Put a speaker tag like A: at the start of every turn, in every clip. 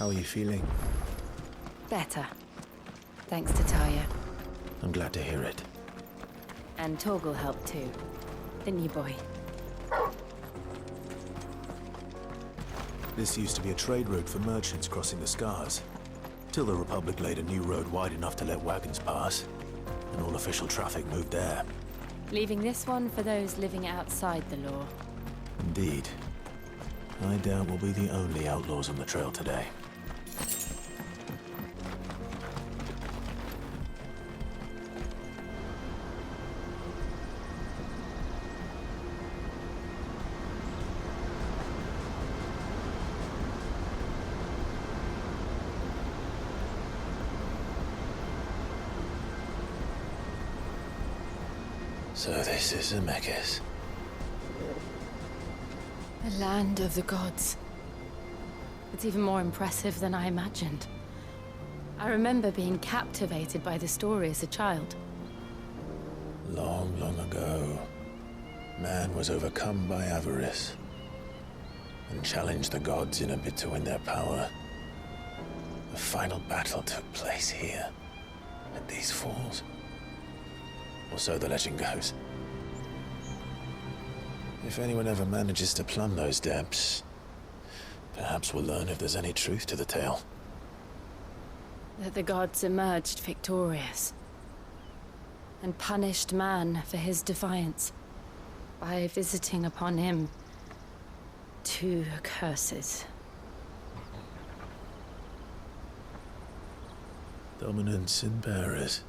A: How are you feeling?
B: Better. Thanks to Talia.
A: I'm glad to hear it.
B: And Torgal helped too. Didn't you, boy?
A: This used to be a trade route for merchants crossing the Scars. Till the Republic laid a new road wide enough to let wagons pass. And all official traffic moved there.
B: Leaving this one for those living outside the law.
A: Indeed. I doubt we'll be the only outlaws on the trail today. So this is Zemeckis.
B: The land of the gods. It's even more impressive than I imagined. I remember being captivated by the story as a child.
A: Long, long ago, man was overcome by avarice and challenged the gods in a bid to win their power. The final battle took place here, at these falls. Or so the legend goes. If anyone ever manages to plumb those depths, perhaps we'll learn if there's any truth to the tale.
B: That the gods emerged victorious and punished man for his defiance by visiting upon him two curses.
A: Dominance and bearers.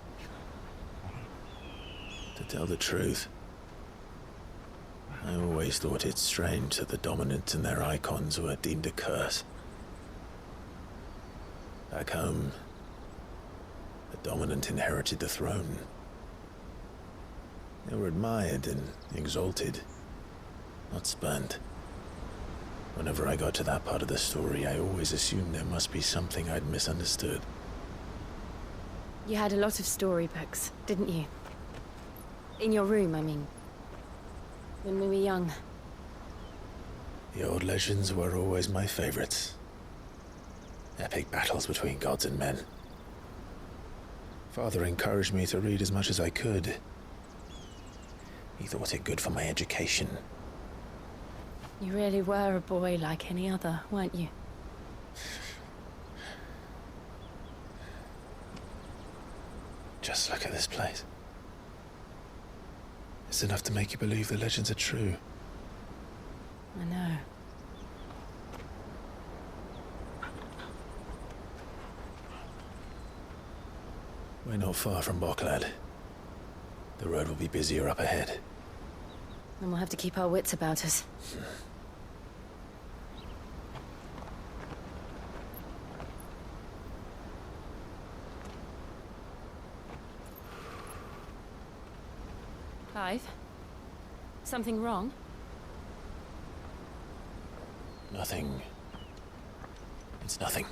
A: To tell the truth, I always thought it strange that the dominant and their icons were deemed a curse. Back home, the dominant inherited the throne. They were admired and exalted, not spurned. Whenever I got to that part of the story, I always assumed there must be something I'd misunderstood.
B: You had a lot of storybooks, didn't you? In your room, I mean. When we were young.
A: The old legends were always my favorites. Epic battles between gods and men. Father encouraged me to read as much as I could. He thought it good for my education.
B: You really were a boy like any other, weren't you?
A: Just look at this place. It's enough to make you believe the legends are true.
B: I know.
A: We're not far from Boklad. The road will be busier up ahead.
B: And we'll have to keep our wits about us. Clive? Something wrong?
A: Nothing. It's nothing.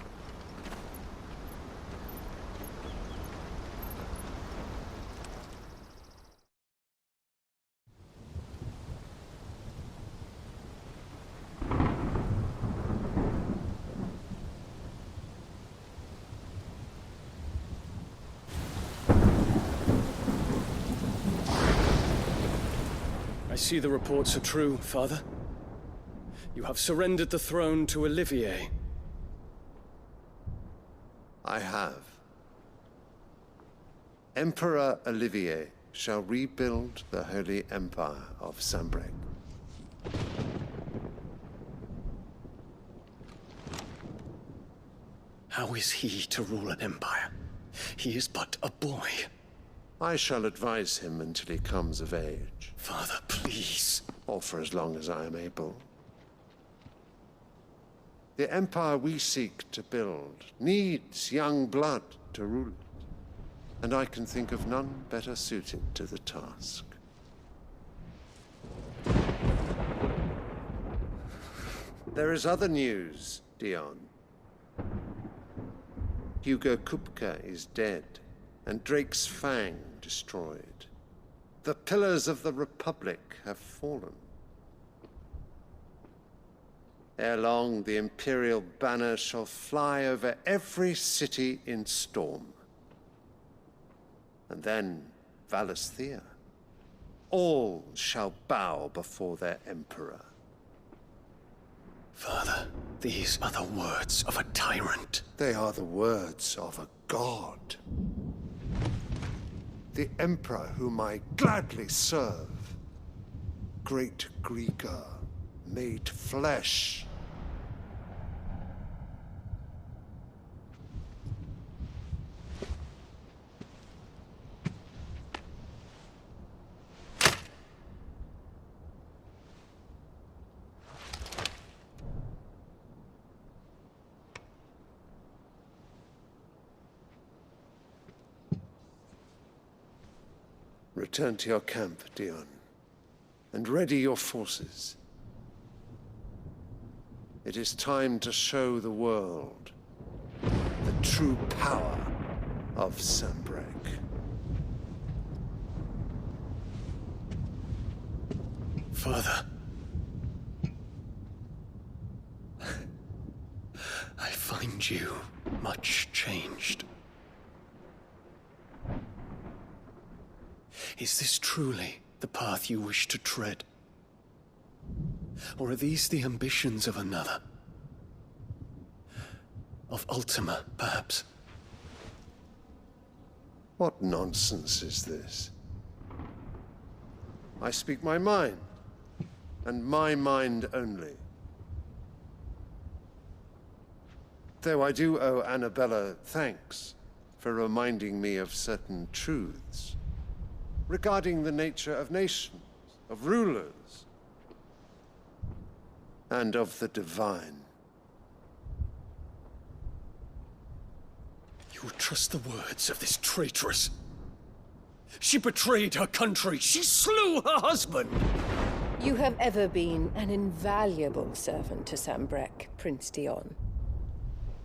C: I see the reports are true, Father. You have surrendered the throne to Olivier.
D: I have. Emperor Olivier shall rebuild the Holy Empire of Sanbreque.
C: How is he to rule an empire? He is but a boy.
D: I shall advise him until he comes of age,
C: Father, please.
D: or for as long as I am able. The empire we seek to build needs young blood to rule it, and I can think of none better suited to the task. There is other news, Dion. Hugo Kupka is dead, and Drake's Fang destroyed. The pillars of the Republic have fallen. Ere long, the Imperial banner shall fly over every city in storm. And then, Valisthea. All shall bow before their emperor.
C: Father, these are the words of a tyrant.
D: They are the words of a god. The emperor whom I gladly serve. Great Greager, made flesh. Return to your camp, Dion, and ready your forces. It is time to show the world the true power of Sanbreque.
C: Father. I find you much changed. Is this truly the path you wish to tread? Or are these the ambitions of another? Of Ultima, perhaps?
D: What nonsense is this? I speak my mind, and my mind only. Though I do owe Anabella thanks for reminding me of certain truths regarding the nature of nations, of rulers, and of the divine.
C: You would trust the words of this traitress? She betrayed her country. She slew her husband.
E: You have ever been an invaluable servant to Sanbreque, Prince Dion.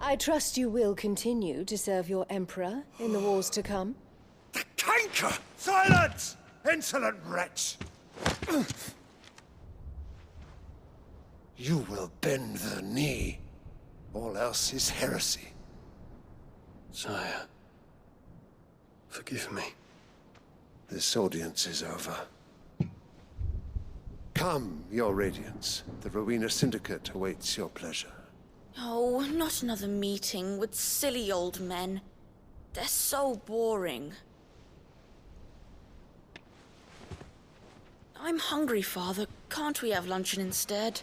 E: I trust you will continue to serve your Emperor in the wars to come.
D: The canker! Silence! Insolent wretch! You will bend the knee. All else is heresy.
C: Sire, forgive me.
D: This audience is over. Come, your Radiance. The Rowena Syndicate awaits your pleasure.
F: Oh, not another meeting with silly old men. They're so boring. I'm hungry, Father. Can't we have luncheon instead?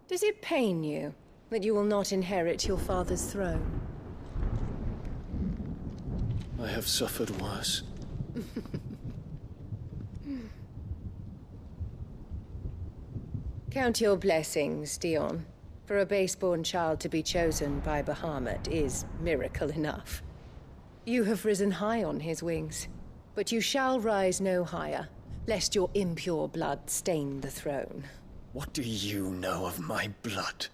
E: Does it pain you that you will not inherit your father's throne?
C: I have suffered worse.
E: Count your blessings, Dion. For a base-born child to be chosen by Bahamut is miracle enough. You have risen high on his wings, but you shall rise no higher, lest your impure blood stain the throne.
C: What do you know of my blood?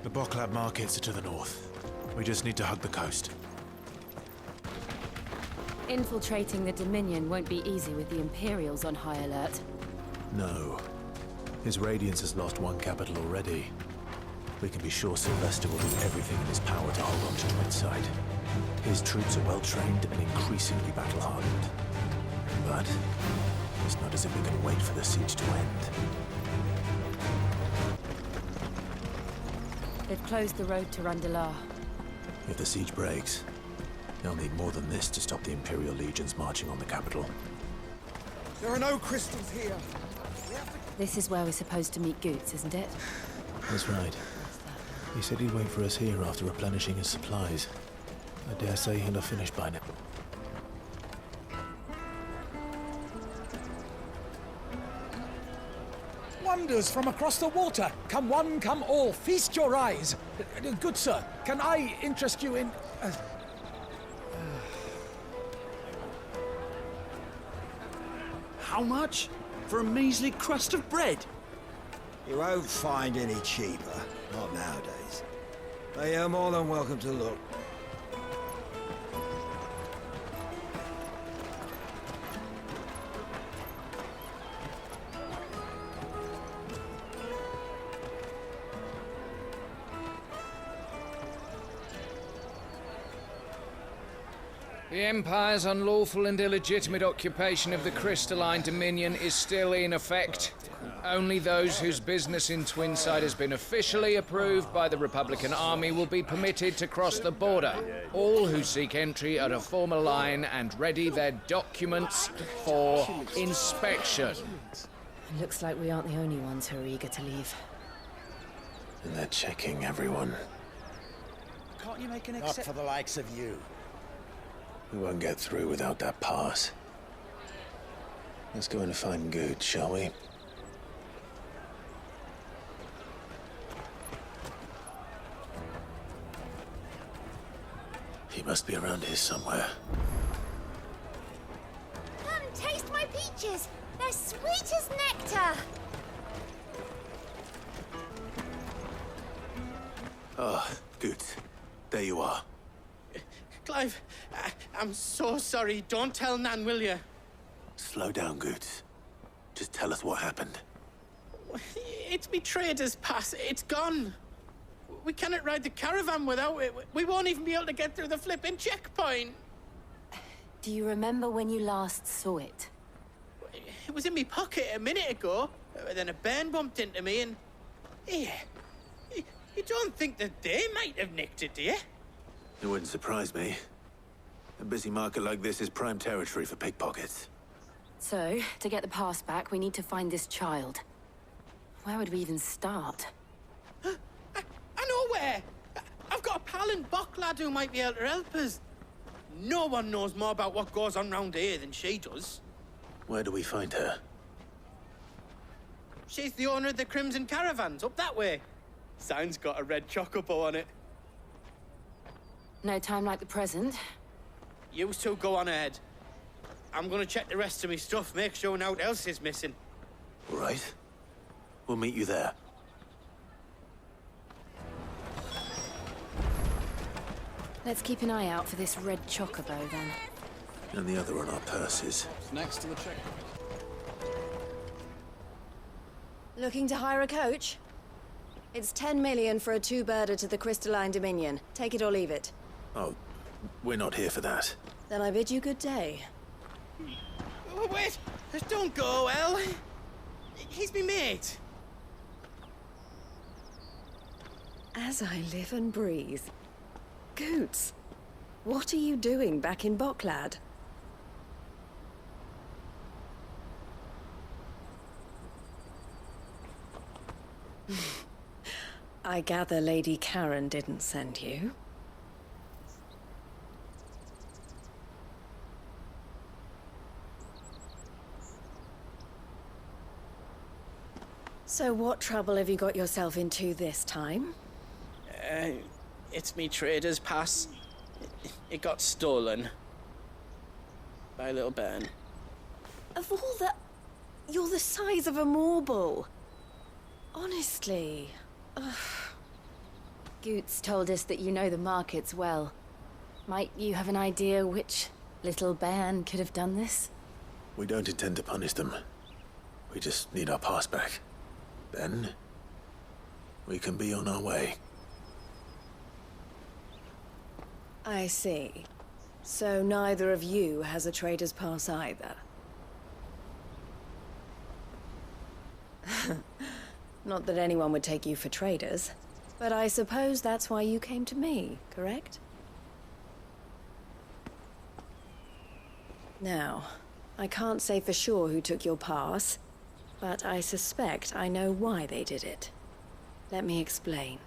A: The Boklab markets are to the north. We just need to hug the coast.
B: Infiltrating the Dominion won't be easy with the Imperials on high alert.
A: No. His Radiance has lost one capital already. We can be sure Sylvester will do everything in his power to hold on to Twinside. His troops are well-trained and increasingly battle-hardened. But it's not as if we can wait for the siege to end.
B: They've closed the road to Randalar.
A: If the siege breaks, they'll need more than this to stop the Imperial legions marching on the capital.
G: There are no crystals here.
B: This is where we're supposed to meet Goots, isn't it?
A: That's right. He said he'd wait for us here after replenishing his supplies. I dare say he'll have finished by now.
H: wonders from across the water. Come one, come all, feast your eyes. Good sir, can I interest you in...
I: How much? For a measly crust of bread?
J: You won't find any cheaper. Not nowadays. But you're more than welcome to look.
K: The Empire's unlawful and illegitimate occupation of the crystalline dominion is still in effect. Only those whose business in Twinside has been officially approved by the Republican Army will be permitted to cross the border. All who seek entry are to form a line and ready their documents for inspection.
B: It looks like we aren't the only ones who are eager to leave.
A: And they're checking everyone.
I: Can't you make an
J: Not for the likes of you.
A: We won't get through without that pass. Let's go in and find Good, shall we? He must be around here somewhere.
L: Come, taste my peaches! They're sweet as nectar!
A: Ah, Good. There you are.
M: Clive, I'm so sorry. Don't tell Nan, will you?
A: Slow down, Goods. Just tell us what happened.
M: It's me trader's pass. It's gone. We cannot ride the caravan without it. We won't even be able to get through the flipping checkpoint.
B: Do you remember when you last saw it?
M: It was in my pocket a minute ago. Then a bairn bumped into me and... Yeah. You don't think that they might have nicked it, do you?
A: It wouldn't surprise me. A busy market like this is prime territory for pickpockets.
B: So, to get the pass back, we need to find this child. Where would we even start?
M: I know where! I've got a pal in Bock lad who might be able to help us. No one knows more about what goes on round here than she does.
A: Where do we find her?
M: She's the owner of the Crimson Caravans, up that way. Sign's got a red chocobo on it.
B: No time like the present.
M: You two go on ahead. I'm gonna check the rest of my stuff, make sure naught else is missing.
A: All right. We'll meet you there.
B: Let's keep an eye out for this red chocobo, then.
A: And the other on our purses.
C: Next to the checkpoint.
E: Looking to hire a coach? It's 10 million for a two-birder to the Crystalline Dominion. Take it or leave it.
A: Oh, we're not here for that.
E: Then I bid you good day.
M: Wait! Don't go, El! He's me mate.
E: As I live and breathe. Goots, what are you doing back in Bocklad? I gather Lady Karen didn't send you. So what trouble have you got yourself into this time?
M: It's me trader's pass. It got stolen. By a little bairn.
E: Of all the... You're the size of a marble. Honestly. Ugh.
B: Goots told us that you know the markets well. Might you have an idea which little bairn could have done this?
A: We don't intend to punish them. We just need our pass back. Then, we can be on our way.
E: I see. So neither of you has a trader's pass either. Not that anyone would take you for traders, but I suppose that's why you came to me, correct? Now, I can't say for sure who took your pass, but I suspect I know why they did it. Let me explain.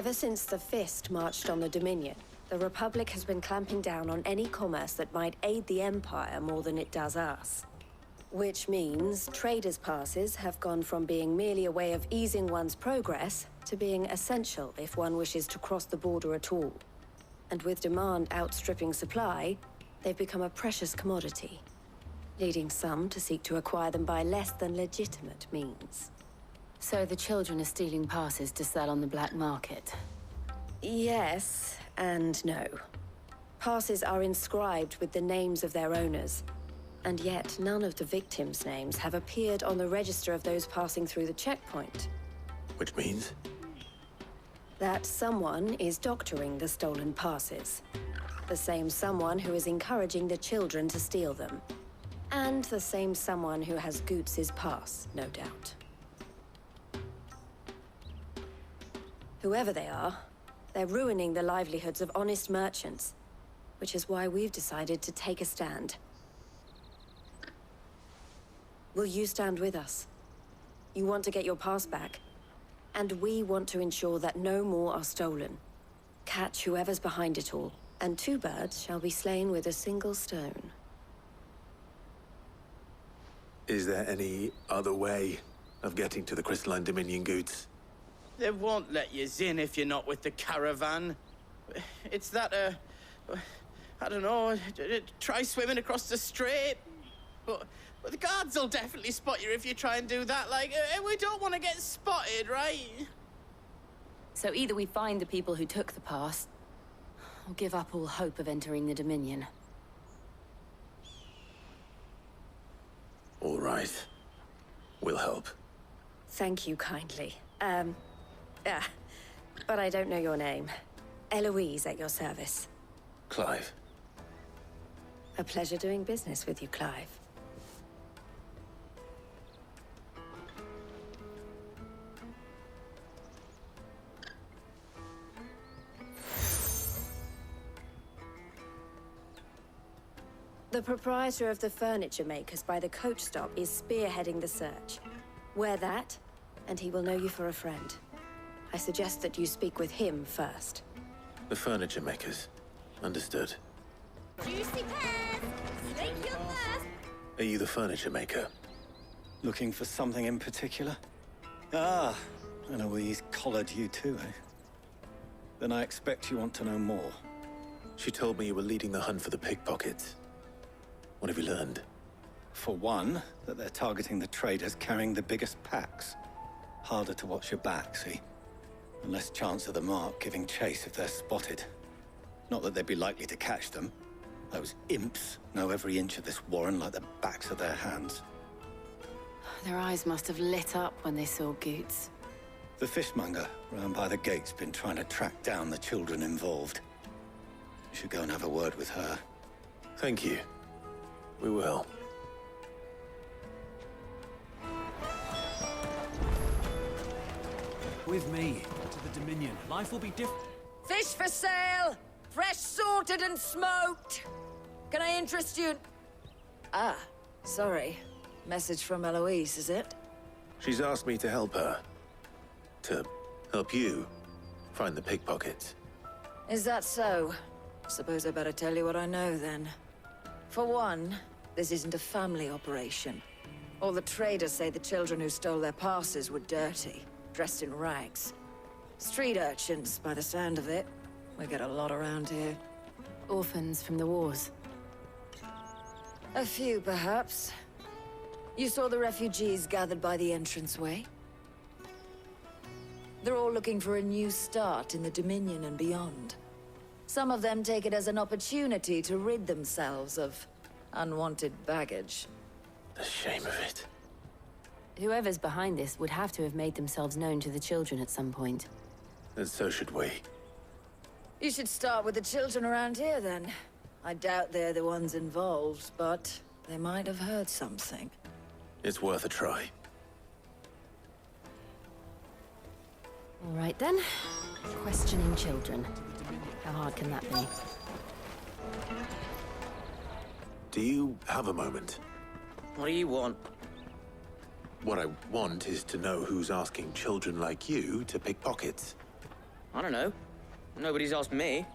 N: Ever since the Fist marched on the Dominion, the Republic has been clamping down on any commerce that might aid the Empire more than it does us. Which means traders' passes have gone from being merely a way of easing one's progress to being essential if one wishes to cross the border at all. And with demand outstripping supply, they've become a precious commodity, leading some to seek to acquire them by less than legitimate means.
B: So the children are stealing passes to sell on the black market?
N: Yes, and no. Passes are inscribed with the names of their owners, and yet none of the victims' names have appeared on the register of those passing through the checkpoint.
A: Which means?
N: That someone is doctoring the stolen passes. The same someone who is encouraging the children to steal them. And the same someone who has Goots' pass, no doubt. Whoever they are, they're ruining the livelihoods of honest merchants, which is why we've decided to take a stand. Will you stand with us? You want to get your pass back, and we want to ensure that no more are stolen. Catch whoever's behind it all, and 2 birds shall be slain with a single stone.
A: Is there any other way of getting to the Crystalline Dominion, Goots?
M: They won't let you in if you're not with the caravan. It's that, I don't know, try swimming across the strait. But the guards will definitely spot you if you try and do that. Like, we don't want to get spotted, right?
B: So either we find the people who took the pass, or give up all hope of entering the Dominion.
A: All right. We'll help.
N: Thank you kindly. But I don't know your name. Eloise at your service.
A: Clive.
N: A pleasure doing business with you, Clive. The proprietor of the furniture makers by the coach stop is spearheading the search. Wear that, and he will know you for a friend. I suggest that you speak with him first.
A: The furniture makers. Understood.
L: Juicy pears! Slake your thirst!
A: Are you the furniture maker?
O: Looking for something in particular? Ah, Eloise collared you too, eh? Then I expect you want to know more.
A: She told me you were leading the hunt for the pickpockets. What have you learned?
O: For one, that they're targeting the traders carrying the biggest packs. Harder to watch your back, see? And less chance of the mark giving chase if they're spotted. Not that they'd be likely to catch them. Those imps know every inch of this warren like the backs of their hands.
B: Their eyes must have lit up when they saw Goots.
O: The fishmonger round by the gate's been trying to track down the children involved. You should go and have a word with her.
A: Thank you. We will.
I: With me, to the Dominion, life will be different.
P: Fish for sale! Fresh sorted and smoked! Can I interest you? Ah, sorry. Message from Eloise, is it?
A: She's asked me to help her. To help you find the pickpockets.
P: Is that so? Suppose I better tell you what I know, then. For one, this isn't a family operation. All the traders say the children who stole their passes were dirty, dressed in rags. Street urchins, by the sound of it. We get a lot around here.
B: Orphans from the wars.
P: A few, perhaps. You saw the refugees gathered by the entranceway? They're all looking for a new start in the Dominion and beyond. Some of them take it as an opportunity to rid themselves of unwanted baggage.
A: The shame of it.
B: Whoever's behind this would have to have made themselves known to the children at some point.
A: And so should we.
P: You should start with the children around here, then. I doubt they're the ones involved, but they might have heard something.
A: It's worth a try.
B: All right, then. Questioning children. How hard can that be?
A: Do you have a moment?
M: What do you want?
A: What I want is to know who's asking children like you to pick pockets.
M: I don't know. Nobody's asked me.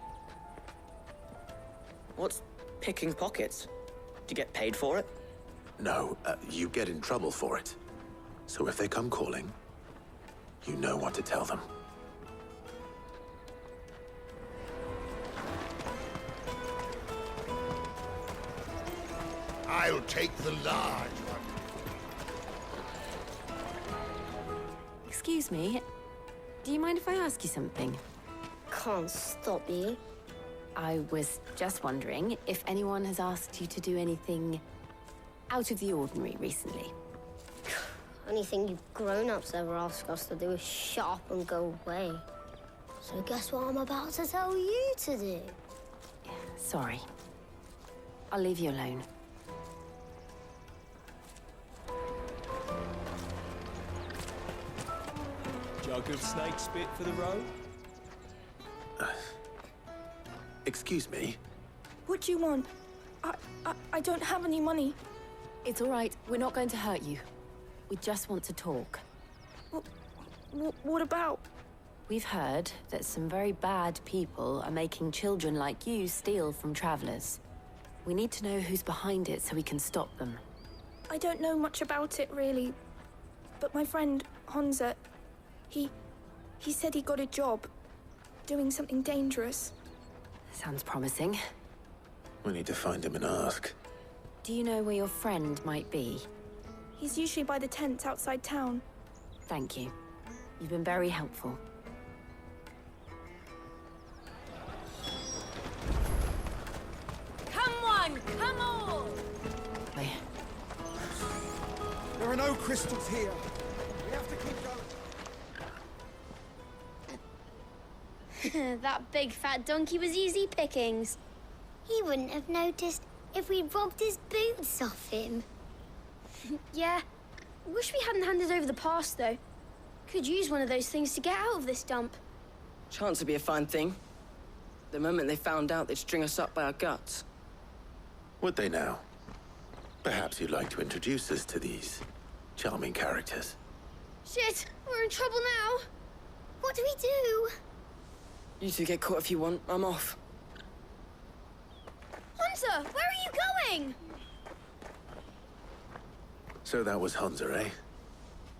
M: What's picking pockets? Do you get paid for it?
A: No, you get in trouble for it. So if they come calling, you know what to tell them.
Q: I'll take the large one.
B: Excuse me, do you mind if I ask you something?
L: Can't stop you.
B: I was just wondering if anyone has asked you to do anything out of the ordinary recently.
L: Anything you grown-ups ever ask us to do is shut up and go away. So guess what I'm about to tell you to do?
B: Sorry. I'll leave you alone.
R: Jug of snake spit for the road?
A: Excuse me?
S: What do you want? I don't have any money.
B: It's all right. We're not going to hurt you. We just want to talk.
S: What about?
B: We've heard that some very bad people are making children like you steal from travelers. We need to know who's behind it so we can stop them.
S: I don't know much about it, really. But my friend, Honza, he said he got a job doing something dangerous.
B: Sounds promising.
A: We need to find him and ask.
B: Do you know where your friend might be?
S: He's usually by the tents outside town.
B: Thank you. You've been very helpful.
L: Come on! Come on!
G: There are no crystals here. We have to keep going.
L: That big fat donkey was easy pickings. He wouldn't have noticed if we robbed his boots off him.
T: Yeah. Wish we hadn't handed over the pass, though. Could use one of those things to get out of this dump.
M: Chance would be a fine thing. The moment they found out, they'd string us up by our guts.
A: Would they now? Perhaps you'd like to introduce us to these charming characters.
T: Shit, we're in trouble now.
L: What do we do?
M: You two get caught if you want. I'm off.
T: Hunter, where are you going?
A: So that was Hunter, eh?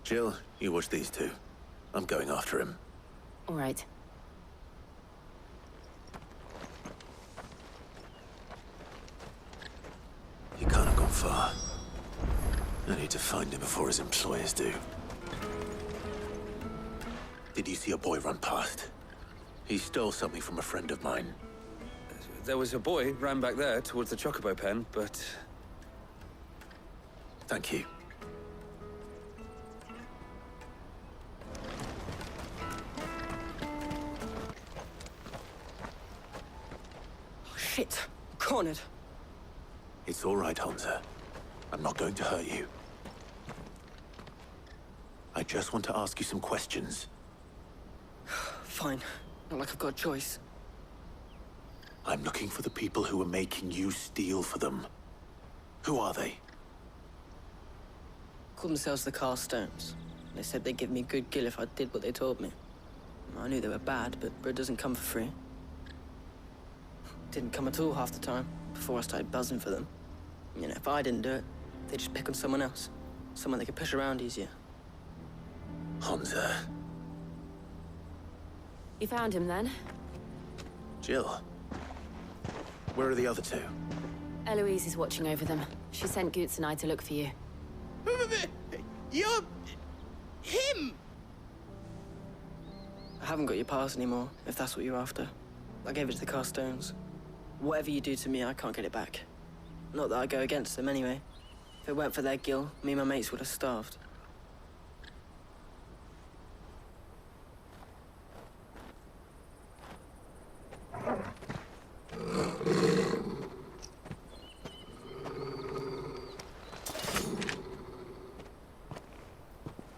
A: Jill, you watch these two. I'm going after him.
B: All right.
A: He can't have gone far. I need to find him before his employers do. Did you see a boy run past? He stole something from a friend of mine.
U: There was a boy ran back there towards the Chocobo pen, but...
A: Thank you.
M: Oh, shit. Cornered.
A: It's all right, Hunter. I'm not going to hurt you. I just want to ask you some questions.
M: Fine. Not like I've got a choice.
A: I'm looking for the people who are making you steal for them. Who are they?
M: Called themselves the Carstones. They said they'd give me good gill if I did what they told me. I knew they were bad, but bread doesn't come for free. Didn't come at all half the time, before I started buzzing for them. You know, if I didn't do it, they'd just pick on someone else. Someone they could push around easier.
A: Hunter.
B: You found him, then?
A: Jill. Where are the other two?
B: Eloise is watching over them. She sent Goots and I to look for you.
M: You're... him! I haven't got your pass anymore, if that's what you're after. I gave it to the Carstones. Whatever you do to me, I can't get it back. Not that I go against them anyway. If it weren't for their gill, me and my mates would have starved.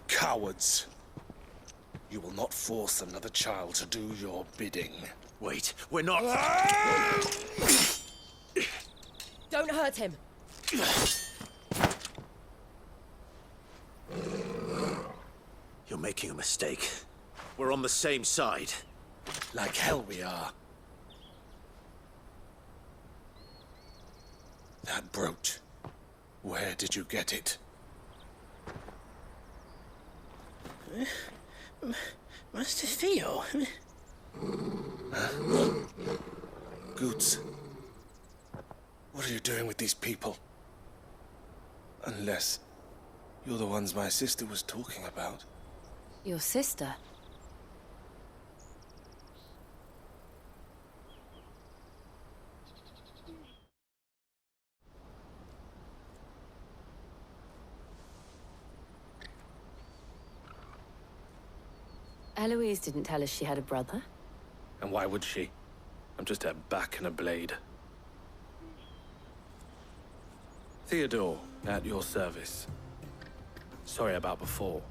R: Cowards. You will not force another child to do your bidding.
A: Wait, we're not...
B: Don't hurt him.
A: You're making a mistake. We're on the same side.
R: Like hell we are. That brooch. Where did you get it?
M: Master Theo?
R: Goots. What are you doing with these people? Unless you're the ones my sister was talking about.
B: Your sister? Eloise didn't tell us she had a brother.
R: And why would she? I'm just her back and a blade. Theodore, at your service. Sorry about before.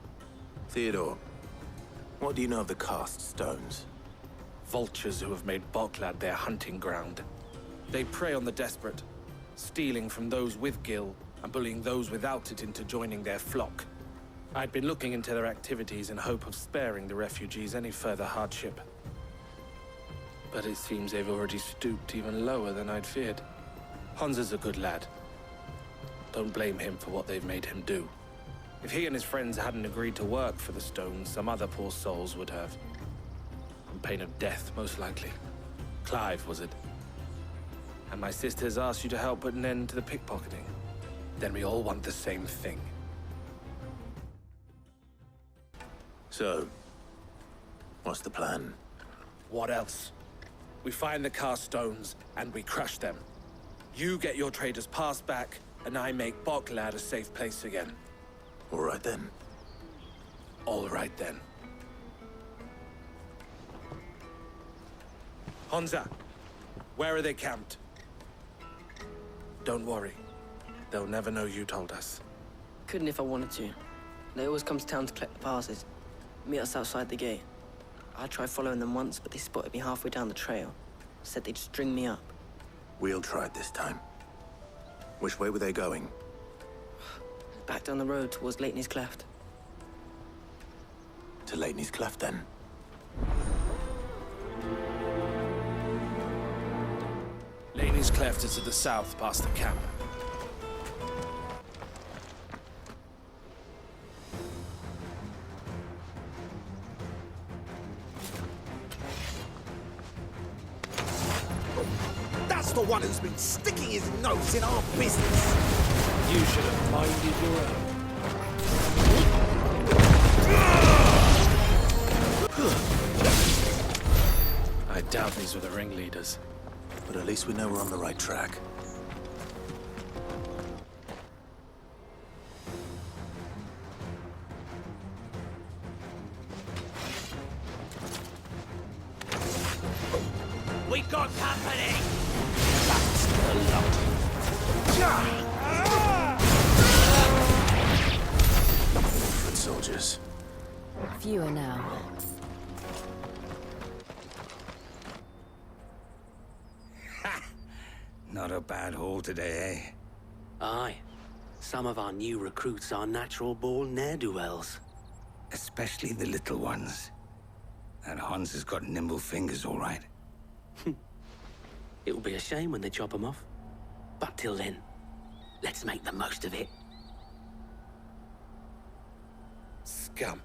A: Theodore, what do you know of the cast stones?
R: Vultures who have made Boklad their hunting ground. They prey on the desperate, stealing from those with gil and bullying those without it into joining their flock. I'd been looking into their activities in hope of sparing the refugees any further hardship. But it seems they've already stooped even lower than I'd feared. Hans is a good lad. Don't blame him for what they've made him do. If he and his friends hadn't agreed to work for the stones, some other poor souls would have. On pain of death, most likely. Clive, was it? And my sisters asked you to help put an end to the pickpocketing. Then we all want the same thing.
A: So, what's the plan?
R: What else? We find the cast stones, and we crush them. You get your traders' pass back, and I make Boklad a safe place again.
A: All right then.
R: All right then. Honza, where are they camped? Don't worry. They'll never know you told us.
M: Couldn't if I wanted to. They always come to town to collect the passes. Meet us outside the gate. I tried following them once, but they spotted me halfway down the trail. Said they'd string me up.
A: We'll try it this time. Which way were they going?
M: Back down the road towards Leitney's Cleft.
A: To Leitney's Cleft, then?
R: Leitney's Cleft is to the south, past the camp.
G: That's the one who's been sticking his nose in our business.
R: You should have minded your own. I doubt these were the ringleaders.
A: But at least we know we're on the right track.
G: We got company! That's the lot.
A: Foot soldiers.
B: Fewer now.
D: Not a bad haul today, eh?
V: Aye. Some of our new recruits are natural-born ne'er-do-wells.
D: Especially the little ones. And Hans has got nimble fingers, all right.
V: It will be a shame when they chop them off. But till then, let's make the most of it.
R: Scum.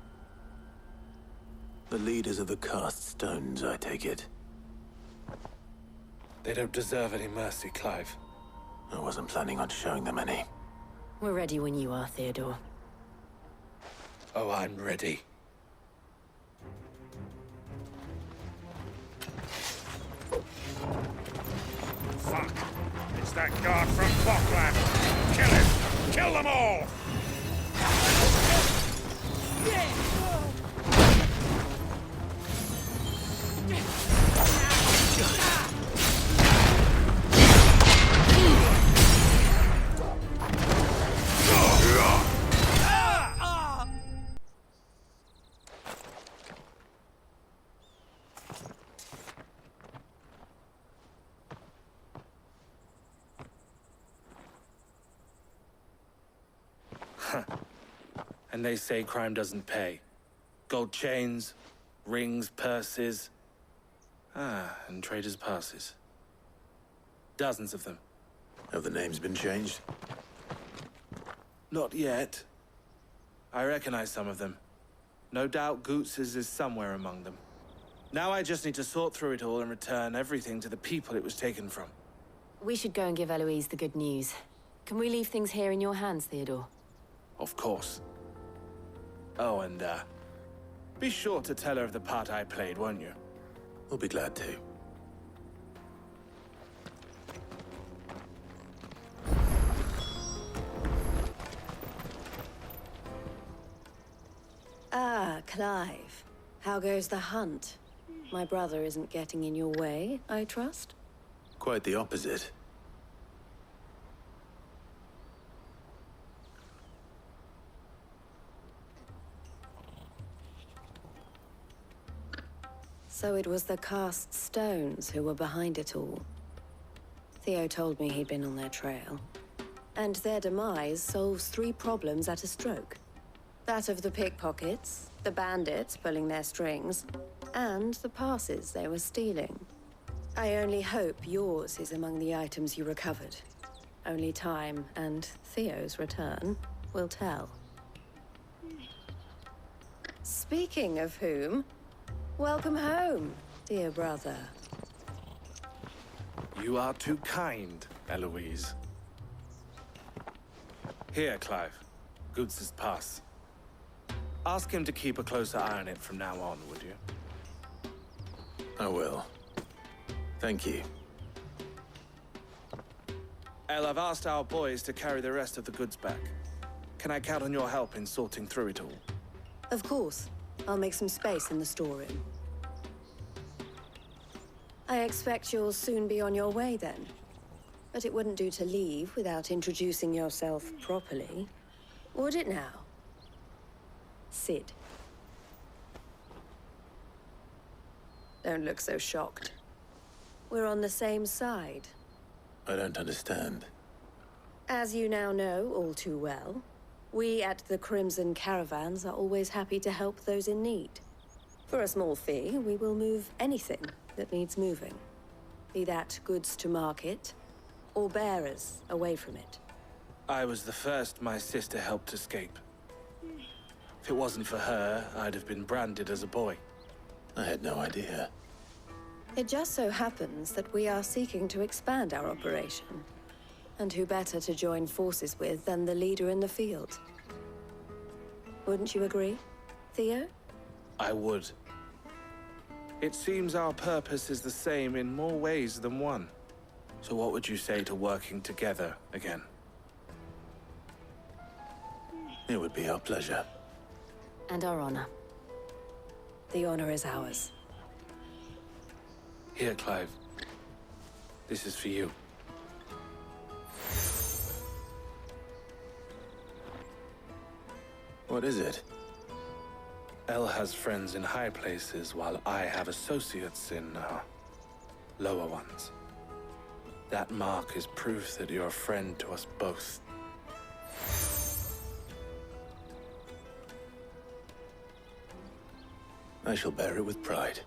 A: The leaders of the cast stones, I take it.
R: They don't deserve any mercy, Clive.
A: I wasn't planning on showing them any.
B: We're ready when you are, Theodore.
R: Oh, I'm ready.
Q: Fuck! It's that guard from Boklad! Kill him! Kill them all!
R: And they say crime doesn't pay. Gold chains, rings, purses. Ah, and traders' passes. Dozens of them.
A: Have the names been changed?
R: Not yet. I recognize some of them. No doubt Goots's is somewhere among them. Now I just need to sort through it all and return everything to the people it was taken from.
B: We should go and give Eloise the good news. Can we leave things here in your hands, Theodore?
R: Of course. Oh, and, be sure to tell her of the part I played, won't you?
A: We'll be glad to.
N: Ah, Clive. How goes the hunt? My brother isn't getting in your way, I trust?
A: Quite the opposite.
N: So it was the cast stones who were behind it all. Theo told me he'd been on their trail. And their demise solves 3 problems at a stroke. That of the pickpockets, the bandits pulling their strings, and the passes they were stealing. I only hope yours is among the items you recovered. Only time and Theo's return will tell. Speaking of whom, welcome home, dear brother.
R: You are too kind, Eloise. Here, Clive. Goots's pass. Ask him to keep a closer eye on it from now on, would you?
A: I will. Thank you.
R: El, I've asked our boys to carry the rest of the goods back. Can I count on your help in sorting through it all?
N: Of course. I'll make some space in the storeroom. I expect you'll soon be on your way then. But it wouldn't do to leave without introducing yourself properly. Would it now? Sid. Don't look so shocked. We're on the same side.
A: I don't understand.
N: As you now know all too well, we at the Crimson Caravans are always happy to help those in need. For a small fee, we will move anything that needs moving. Be that goods to market, or bearers away from it.
R: I was the first my sister helped escape. If it wasn't for her, I'd have been branded as a boy.
A: I had no idea.
N: It just so happens that we are seeking to expand our operation. And who better to join forces with than the leader in the field? Wouldn't you agree, Theo?
R: I would. It seems our purpose is the same in more ways than one. So what would you say to working together again?
A: It would be our pleasure.
B: And our honor.
N: The honor is ours.
R: Here, Clive. This is for you.
A: What is it?
R: El has friends in high places, while I have associates in, lower ones. That mark is proof that you're a friend to us both.
A: I shall bear it with pride.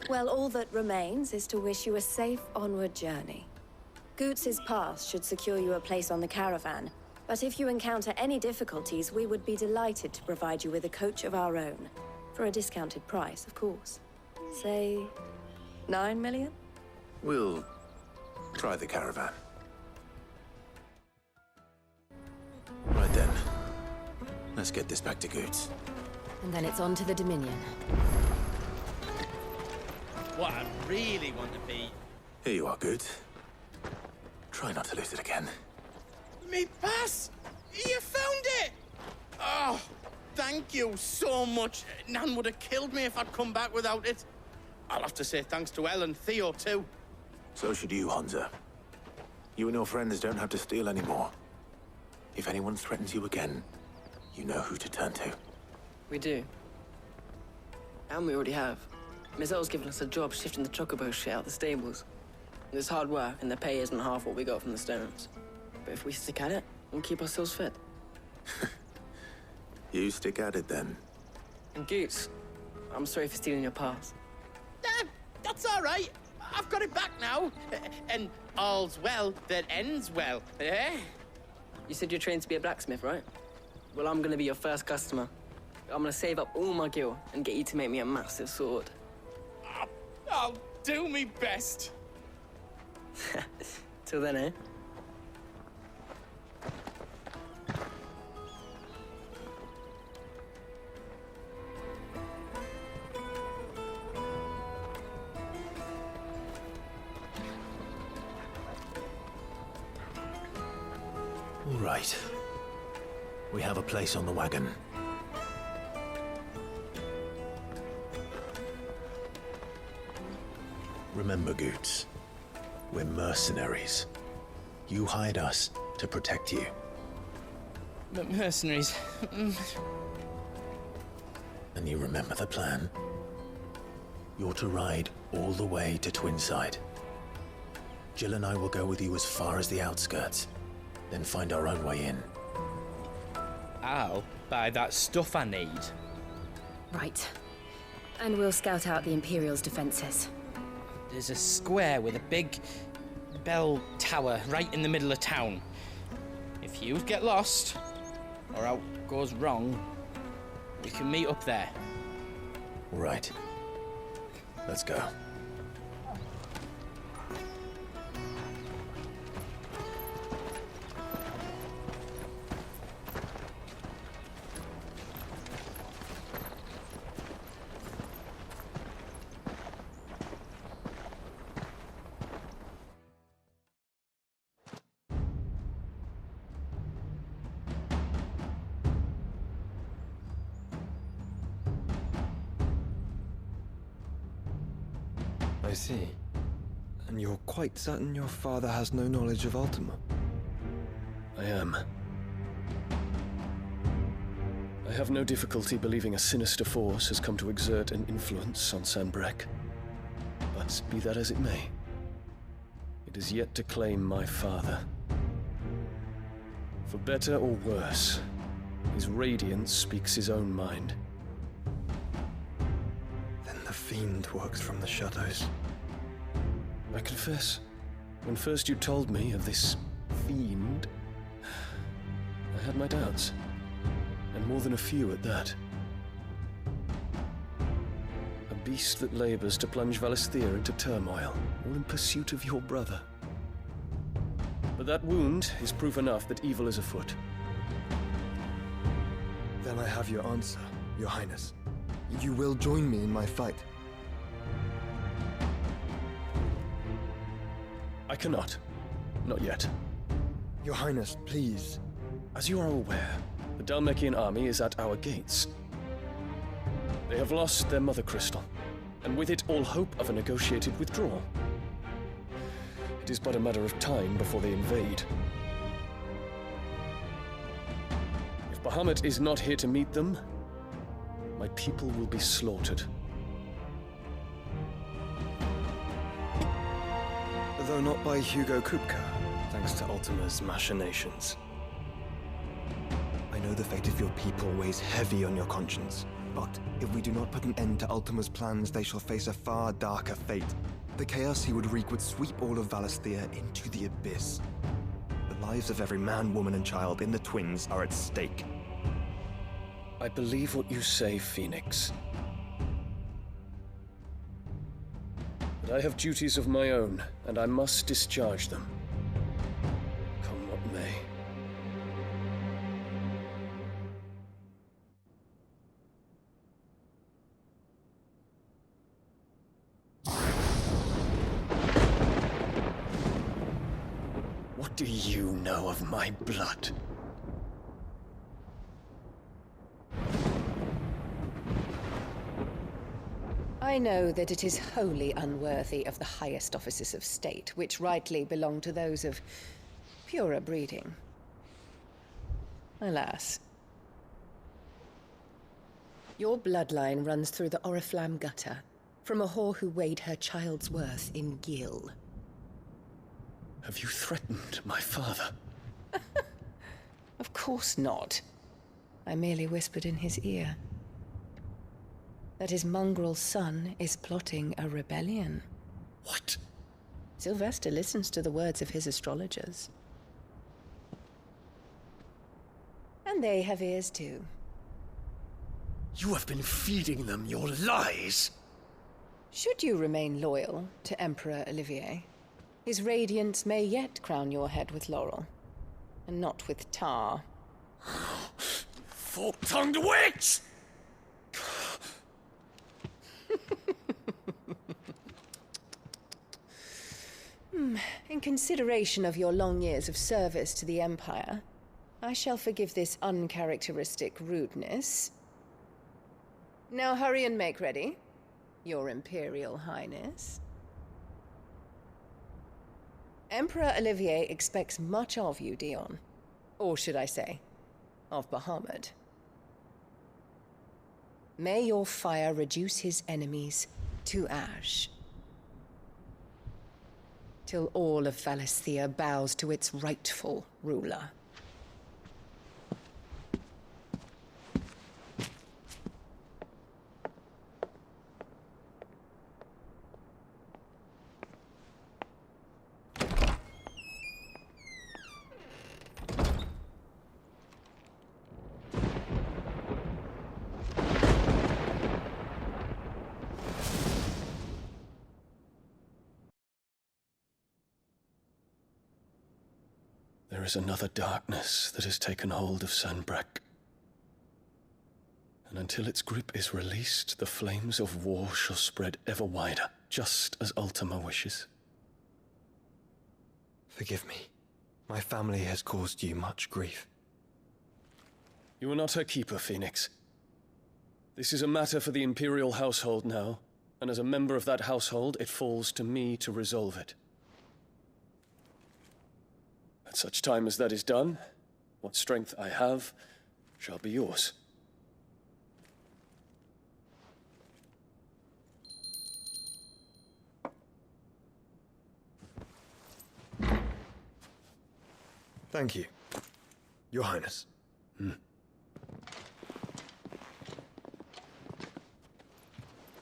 N: Well, all that remains is to wish you a safe onward journey. Goots's pass should secure you a place on the caravan, but if you encounter any difficulties, we would be delighted to provide you with a coach of our own. For a discounted price, of course. Say, 9 million?
A: We'll try the caravan. Right then. Let's get this back to Goots.
B: And then it's on to the Dominion.
M: What I really want to be...
A: Here you are, Goots. Try not to lose it again.
M: Me pass! You found it! Oh, thank you so much. Nan would have killed me if I'd come back without it. I'll have to say thanks to El and Theo, too.
A: So should you, Honza. You and your friends don't have to steal anymore. If anyone threatens you again, you know who to turn to.
F: We do. And we already have. Mizelle's given us a job shifting the chocobo shit out the stables. It's hard work, and the pay isn't half what we got from the stones. But if we stick at it, we'll keep ourselves fit.
A: You stick at it, then.
F: And Goots, I'm sorry for stealing your pass.
M: It's all right. I've got it back now. And all's well that ends well, eh?
F: You said you're trained to be a blacksmith, right? Well, I'm gonna be your first customer. I'm gonna save up all my gil and get you to make me a massive sword.
M: I'll do me best.
F: Till then, eh?
A: All right. We have a place on the wagon. Remember, Goots, we're mercenaries. You hired us to protect you.
M: But mercenaries...
A: And you remember the plan? You're to ride all the way to Twinside. Jill and I will go with you as far as the outskirts, then find our own way in.
H: I'll buy that stuff I need.
B: Right. And we'll scout out the Imperial's defenses.
H: There's a square with a big bell tower right in the middle of town. If you get lost, or out goes wrong, we can meet up there.
A: Right. Let's go.
K: I see. And you're quite certain your father has no knowledge of Ultima?
C: I am. I have no difficulty believing a sinister force has come to exert an influence on Sanbreque. But be that as it may, it is yet to claim my father. For better or worse, his radiance speaks his own mind.
K: Then the fiend works from the shadows.
C: I confess, when first you told me of this fiend, I had my doubts. And more than a few at that. A beast that labors to plunge Valisthea into turmoil, all in pursuit of your brother. But that wound is proof enough that evil is afoot.
K: Then I have your answer, Your Highness. You will join me in my fight.
C: I cannot. Not yet.
K: Your Highness, please.
C: As you are aware, the Dhalmekian army is at our gates. They have lost their mother crystal, and with it all hope of a negotiated withdrawal. It is but a matter of time before they invade. If Bahamut is not here to meet them, my people will be slaughtered.
K: Though not by Hugo Kupka, thanks to Ultima's machinations. I know the fate of your people weighs heavy on your conscience, but if we do not put an end to Ultima's plans, they shall face a far darker fate. The chaos he would wreak would sweep all of Valisthea into the abyss. The lives of every man, woman, and child in the Twins are at stake.
C: I believe what you say, Phoenix. But I have duties of my own, and I must discharge them. Come what may. What do you know of my blood?
E: I know that it is wholly unworthy of the highest offices of state, which rightly belong to those of purer breeding. Alas. Your bloodline runs through the Oriflamme gutter, from a whore who weighed her child's worth in gil.
C: Have you threatened my father?
E: Of course not. I merely whispered in his ear that his mongrel son is plotting a rebellion.
A: What?
E: Sylvester listens to the words of his astrologers. And they have ears too.
A: You have been feeding them your lies!
E: Should you remain loyal to Emperor Olivier, his radiance may yet crown your head with laurel, and not with tar.
A: Fork-tongued witch!
E: In consideration of your long years of service to the Empire, I shall forgive this uncharacteristic rudeness. Now hurry and make ready, Your Imperial Highness. Emperor Olivier expects much of you, Dion. Or should I say, of Bahamut. May your fire reduce his enemies to ash, till all of Valisthea bows to its rightful ruler.
C: There is another darkness that has taken hold of Sanbreque. And until its grip is released, the flames of war shall spread ever wider, just as Ultima wishes.
K: Forgive me. My family has caused you much grief.
C: You are not her keeper, Phoenix. This is a matter for the Imperial household now, and as a member of that household, it falls to me to resolve it. At such time as that is done, what strength I have shall be yours.
K: Thank you, Your Highness.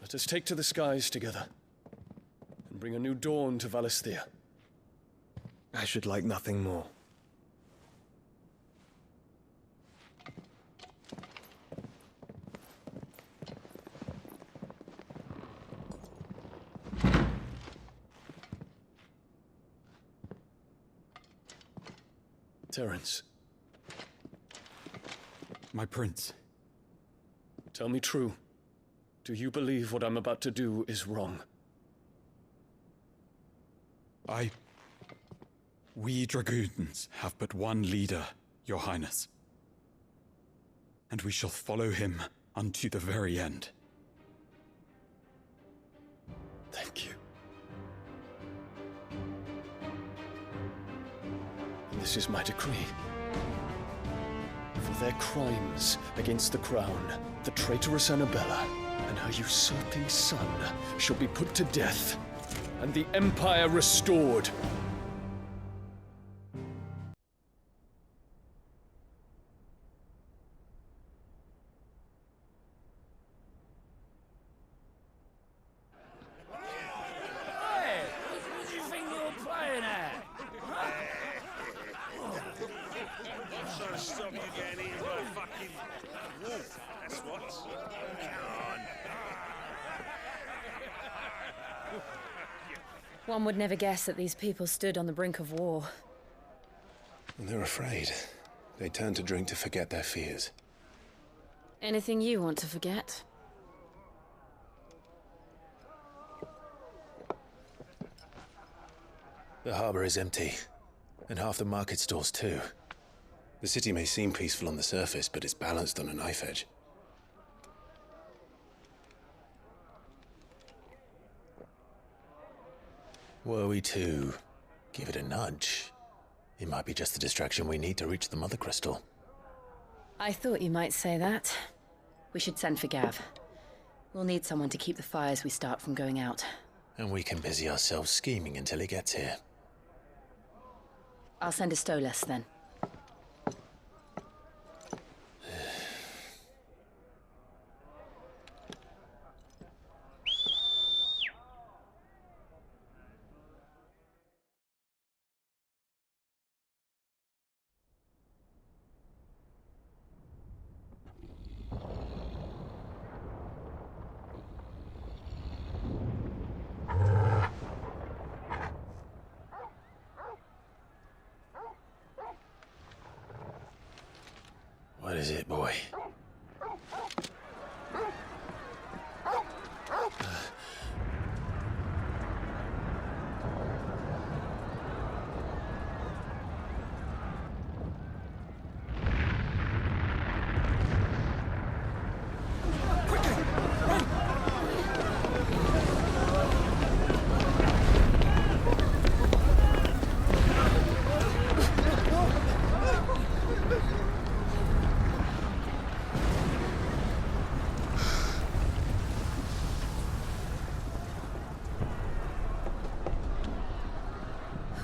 C: Let us take to the skies together, and bring a new dawn to Valisthea.
K: I should like nothing more.
C: Terence.
J: My prince.
C: Tell me true. Do you believe what I'm about to do is wrong?
J: We dragoons have but one leader, Your Highness. And we shall follow him unto the very end.
C: Thank you. And this is my decree. For their crimes against the crown, the traitorous Anabella and her usurping son shall be put to death, and the Empire restored.
B: One would never guess that these people stood on the brink of war.
A: They're afraid. They turn to drink to forget their fears.
B: Anything you want to forget?
A: The harbor is empty, and half the market stalls too. The city may seem peaceful on the surface, but it's balanced on a knife edge. Were we to give it a nudge, it might be just the distraction we need to reach the Mother Crystal.
B: I thought you might say that. We should send for Gav. We'll need someone to keep the fires we start from going out.
A: And we can busy ourselves scheming until he gets here.
B: I'll send a Stolas then.
A: What is it, boy?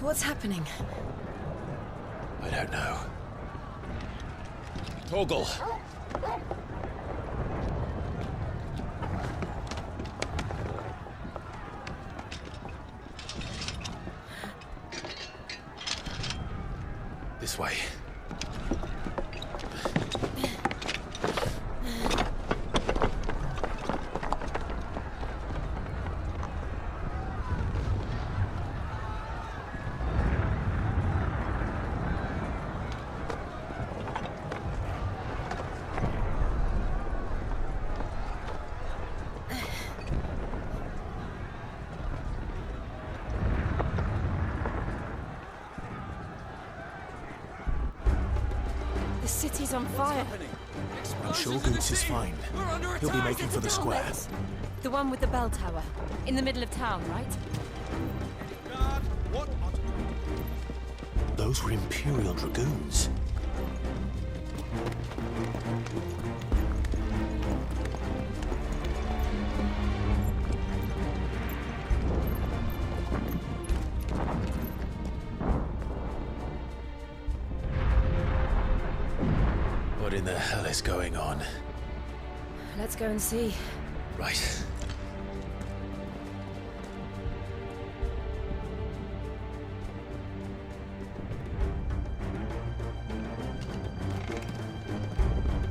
B: What's happening?
A: I don't know. Torgal! This way.
B: The city's on fire.
I: I'm sure Goots is fine. He'll be making for the square.
B: The one with the bell tower. In the middle of town, right?
I: Those were Imperial Dragoons.
A: What in the hell is going on?
B: Let's go and see.
A: Right.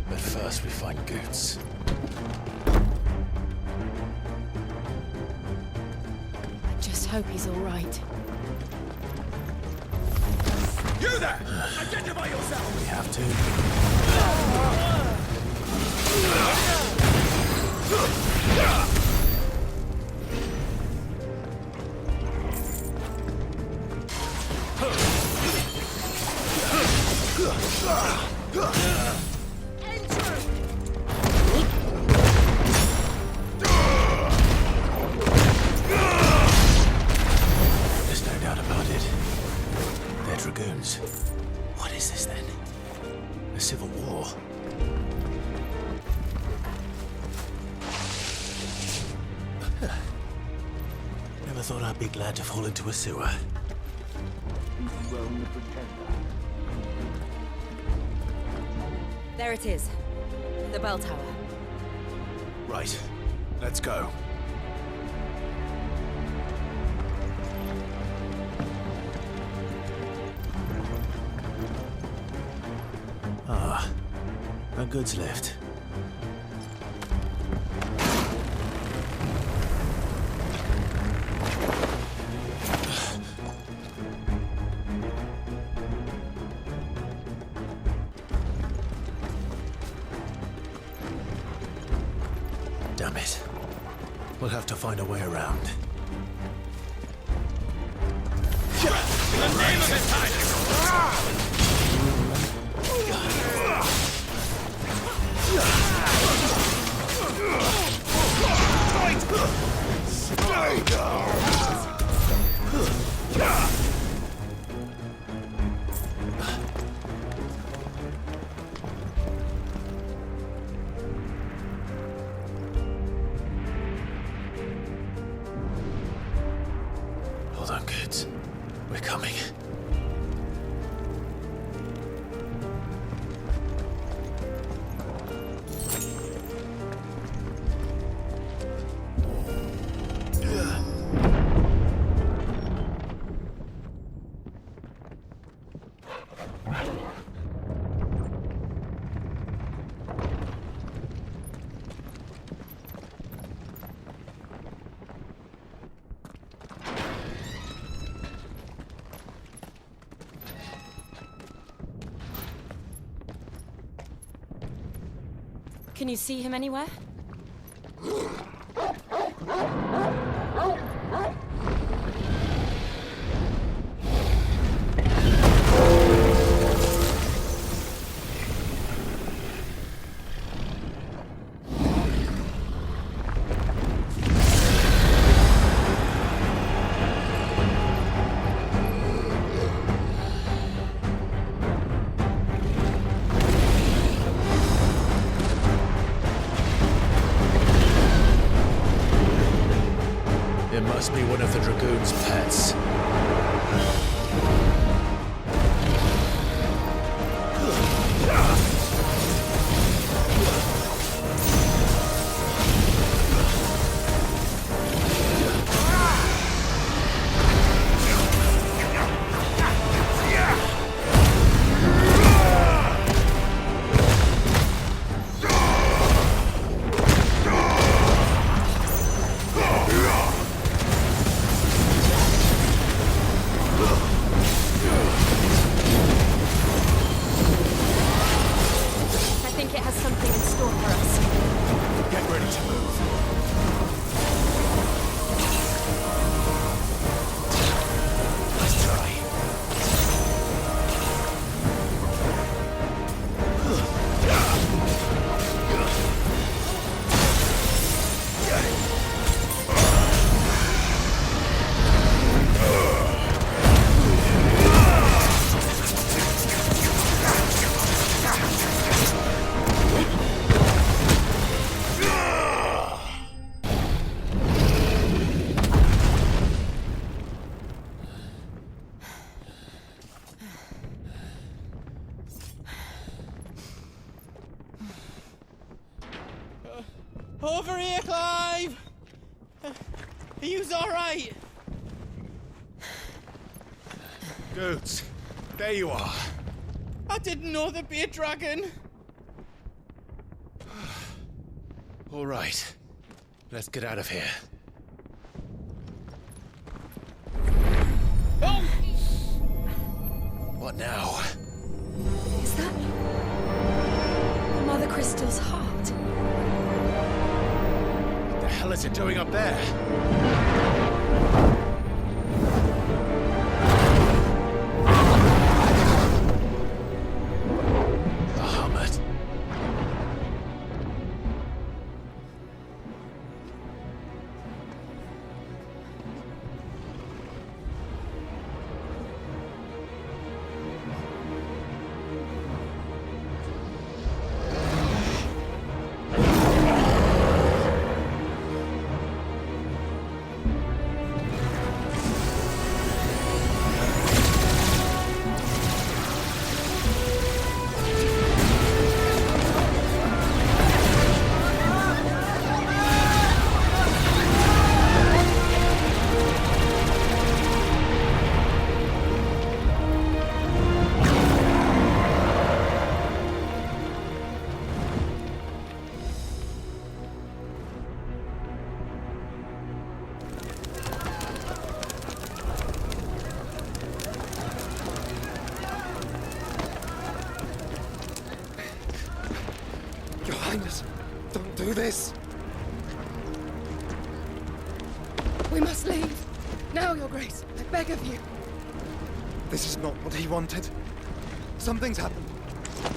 A: But first we find Goots.
B: I just hope he's all right.
G: You there! Identify yourself!
A: We have to. There's no doubt about it. They're Dragoons. What is this then? A civil war?
I: Never thought I'd be glad to fall into a sewer.
B: There it is. The bell tower.
I: Right. Let's go. Ah. A goods lift. Damn it. We'll have to find a way around.
G: In the name of His Highness!
A: Hold on, kids. We're coming.
B: Can you see him anywhere?
A: It must be one of the Dragoon's pets.
H: Over here, Clive! Are you alright?
G: Goats, there you are.
H: I didn't know there'd be a dragon.
A: All right. Let's get out of here.
H: Oh!
A: What now?
B: Is that Mother Crystal's heart?
A: What the hell is it doing up there? Bahamut.
K: Your Highness, don't do this!
O: We must leave. Now, Your Grace. I beg of you.
K: This is not what he wanted. Something's happened.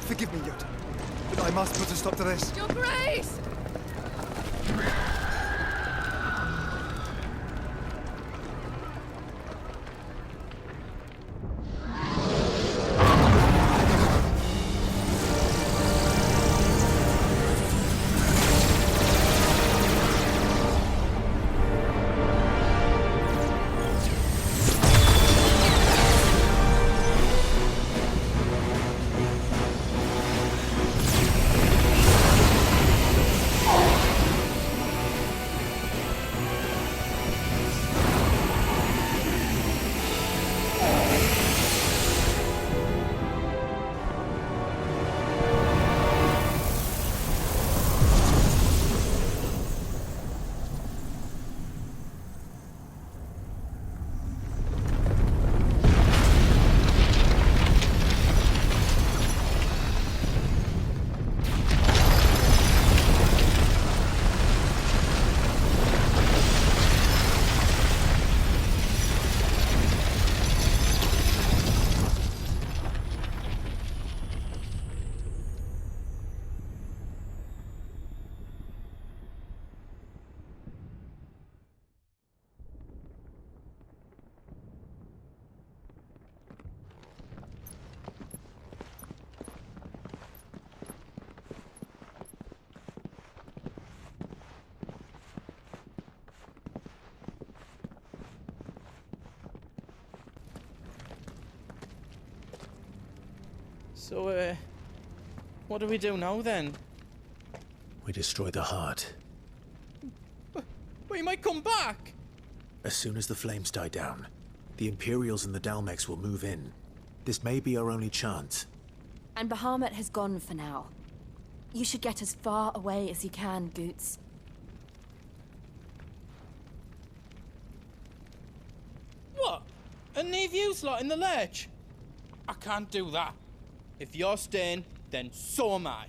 K: Forgive me, Yota, but I must put a stop to this.
O: Your Grace!
H: So, what do we do now then?
I: We destroy the heart.
H: But he might come back!
I: As soon as the flames die down, the Imperials and the Dalmex will move in. This may be our only chance.
B: And Bahamut has gone for now. You should get as far away as you can, Goots.
H: What? And leave you lot in the lurch? I can't do that. If you're staying, then so am I.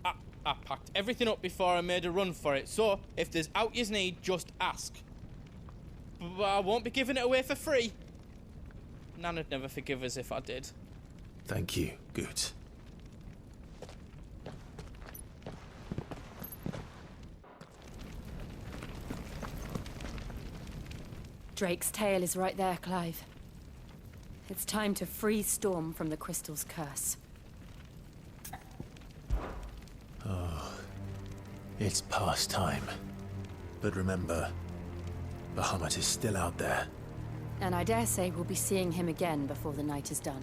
H: I packed everything up before I made a run for it, so if there's out yous need, just ask. But I won't be giving it away for free. Nan'd never forgive us if I did.
I: Thank you, Goots.
B: Drake's tail is right there, Clive. It's time to free Storm from the Crystal's curse.
I: Oh, it's past time. But remember, Bahamut is still out there.
B: And I dare say we'll be seeing him again before the night is done.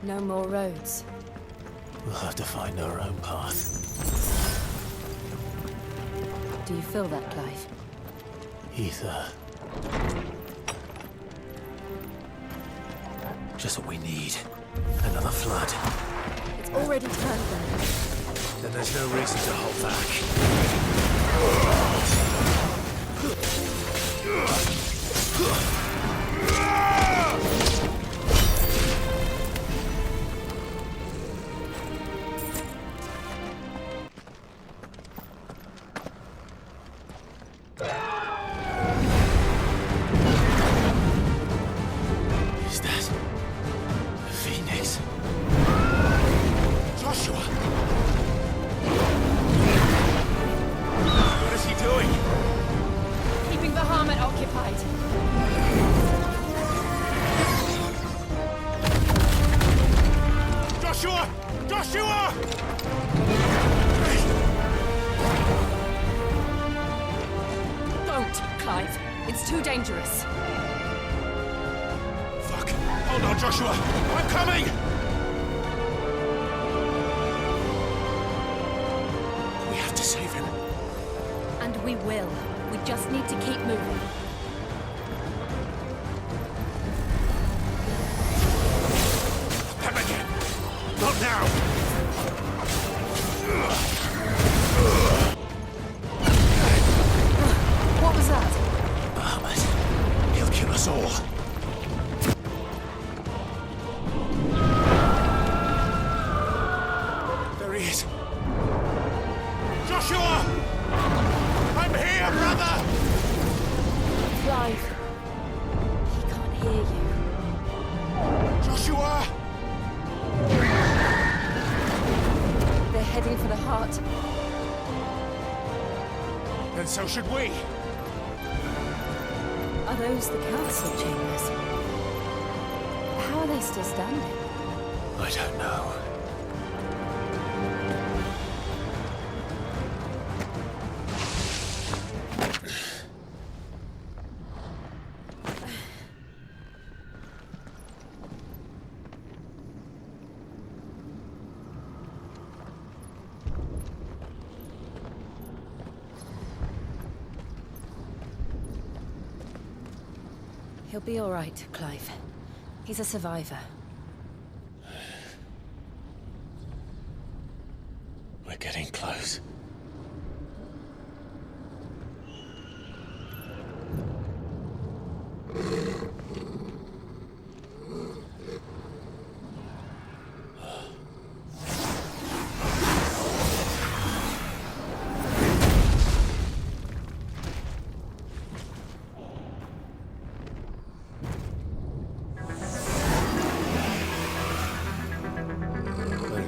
B: No more roads.
I: We'll have to find our own path.
B: Do you feel that, Clive?
I: Ether. Just what we need. Another flood.
B: It's already turned them.
I: Then there's no reason to hold back.
Q: So should we.
B: Are those the council chambers? How are they still standing?
I: I don't know.
B: He'll be all right, Clive. He's a survivor.
I: We're getting close.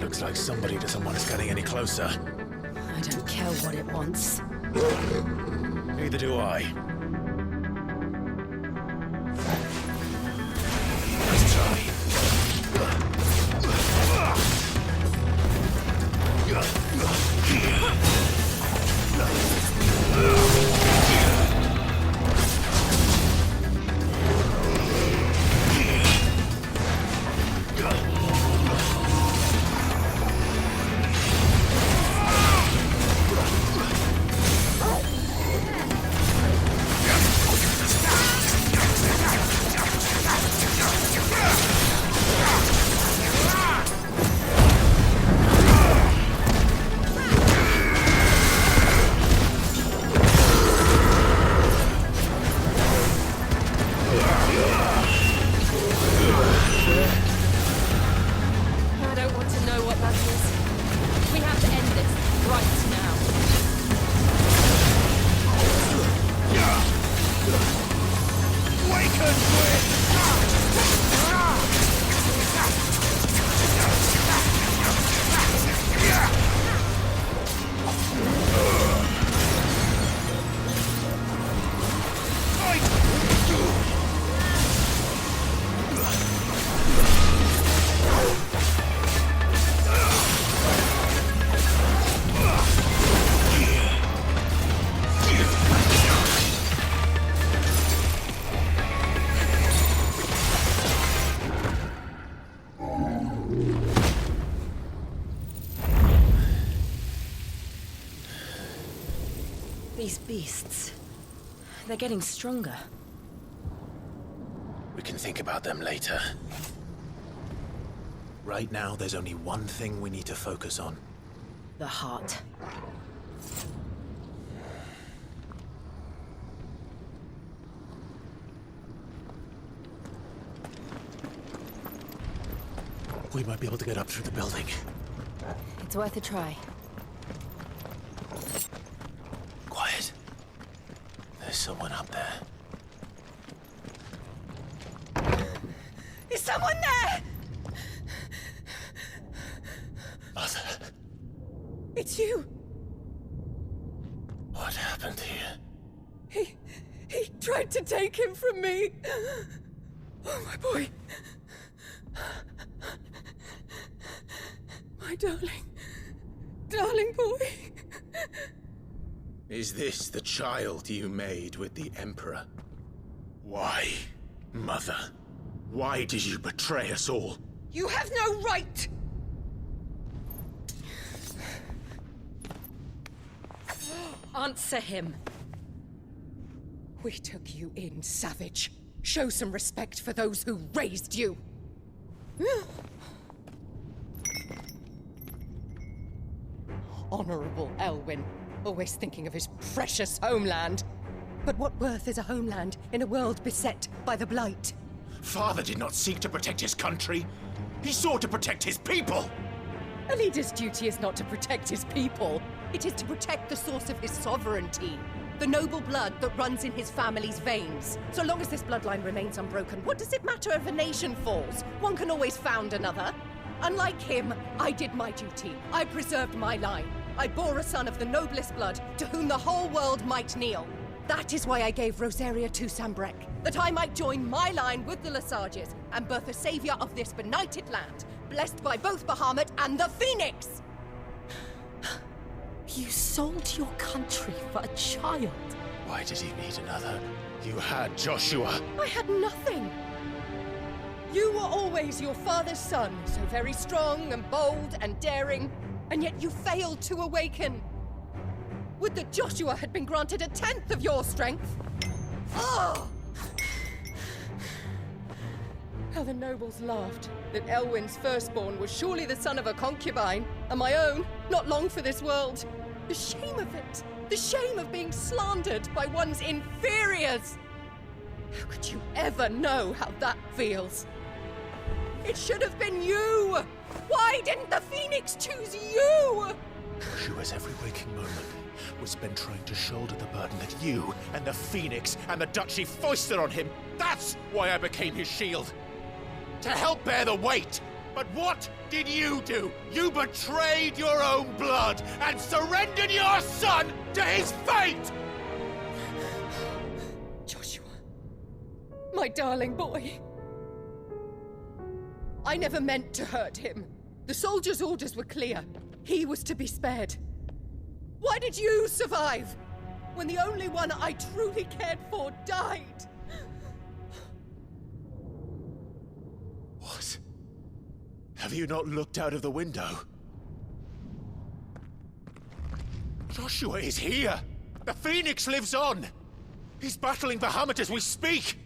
I: Looks like somebody doesn't want us getting any closer.
B: I don't care what it wants.
I: Neither do I. Let's try.
B: that is. We have to end this right now.
Q: Waken,
B: These beasts, they're getting stronger.
A: We can think about them later.
I: Right now, there's only one thing we need to focus on.
B: The heart.
I: We might be able to get up through the building.
B: It's worth a try.
A: Quiet. There's someone up there.
O: Is someone there?
A: Mother.
O: It's you.
A: What happened here?
O: He tried to take him from me. Oh, my boy. My darling boy.
A: Is this the child you made with the Emperor? Why, Mother? Why did you betray us all?
O: You have no right!
E: Answer him.
O: We took you in, savage. Show some respect for those who raised you. Honorable Elwyn, always thinking of his precious homeland. But what worth is a homeland in a world beset by the Blight?
A: Father did not seek to protect his country. He sought to protect his people.
O: A leader's duty is not to protect his people. It is to protect the source of his sovereignty. The noble blood that runs in his family's veins. So long as this bloodline remains unbroken, what does it matter if a nation falls? One can always found another. Unlike him, I did my duty. I preserved my line. I bore a son of the noblest blood, to whom the whole world might kneel. That is why I gave Rosaria to Sanbreque, that I might join my line with the Lesages and birth a savior of this benighted land, blessed by both Bahamut and the Phoenix!
E: You sold your country for a child.
A: Why did he need another? You had Joshua.
O: I had nothing. You were always your father's son, so very strong and bold and daring, and yet you failed to awaken. Would that Joshua had been granted 1/10 of your strength? Oh! How the nobles laughed that Elwyn's firstborn was surely the son of a concubine, and my own, not long for this world. The shame of it! The shame of being slandered by one's inferiors! How could you ever know how that feels? It should have been you! Why didn't the Phoenix choose you?
A: Joshua's every waking moment was spent trying to shoulder the burden that you and the Phoenix and the Duchy foisted on him. That's why I became his shield. To help bear the weight. But what did you do? You betrayed your own blood and surrendered your son to his fate!
O: Joshua, my darling boy. I never meant to hurt him. The soldiers' orders were clear. He was to be spared. Why did you survive when the only one I truly cared for died?
A: What? Have you not looked out of the window? Joshua is here! The Phoenix lives on! He's battling Bahamut as we speak!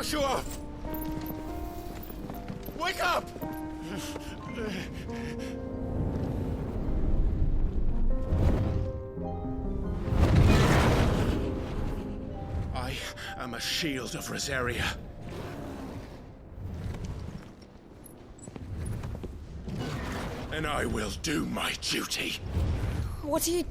Q: Joshua! Wake up! I am a shield of Rosaria. And I will do my duty.
O: What are you...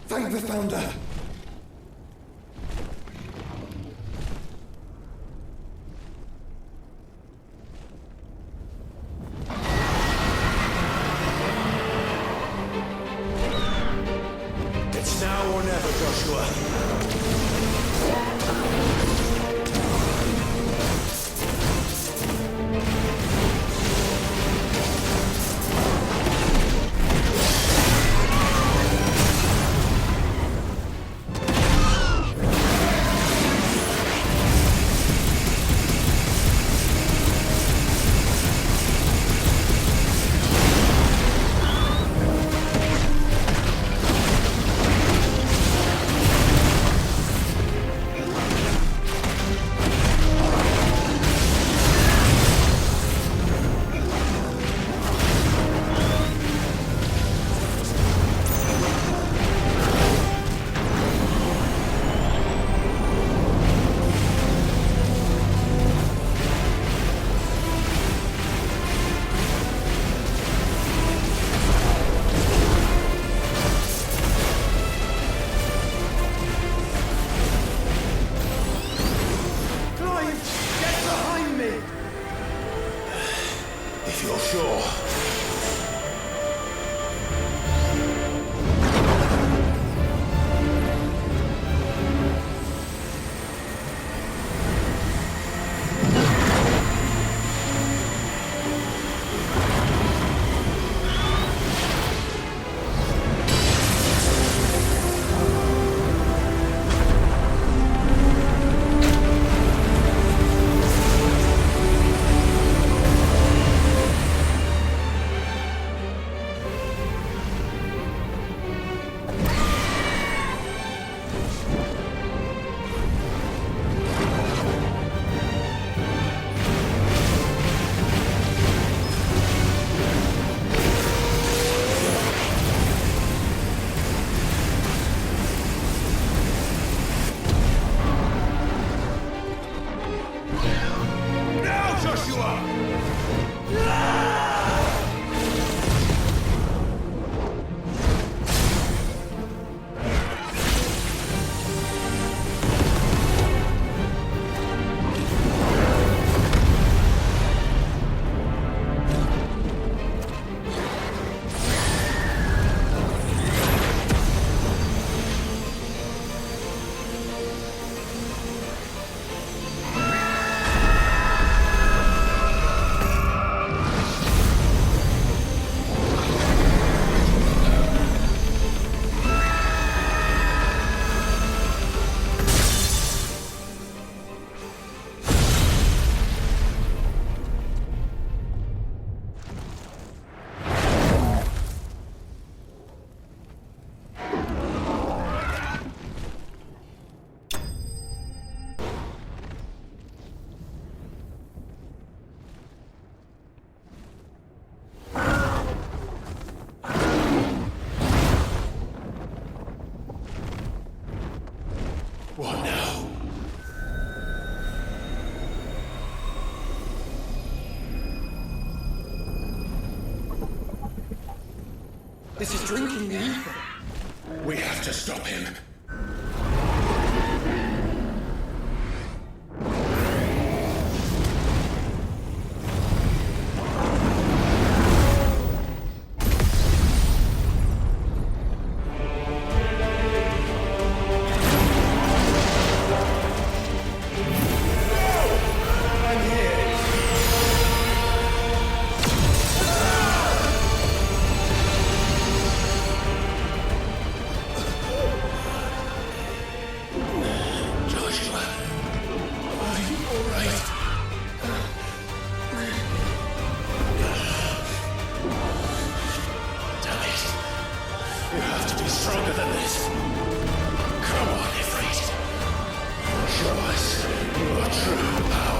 G: Thank the Founder!
A: It's now or never, Joshua. If you're sure. What now?
G: This is drinking the ether.
A: We have to stop him. stronger than this. Come on, Ifrit. Show us your true power.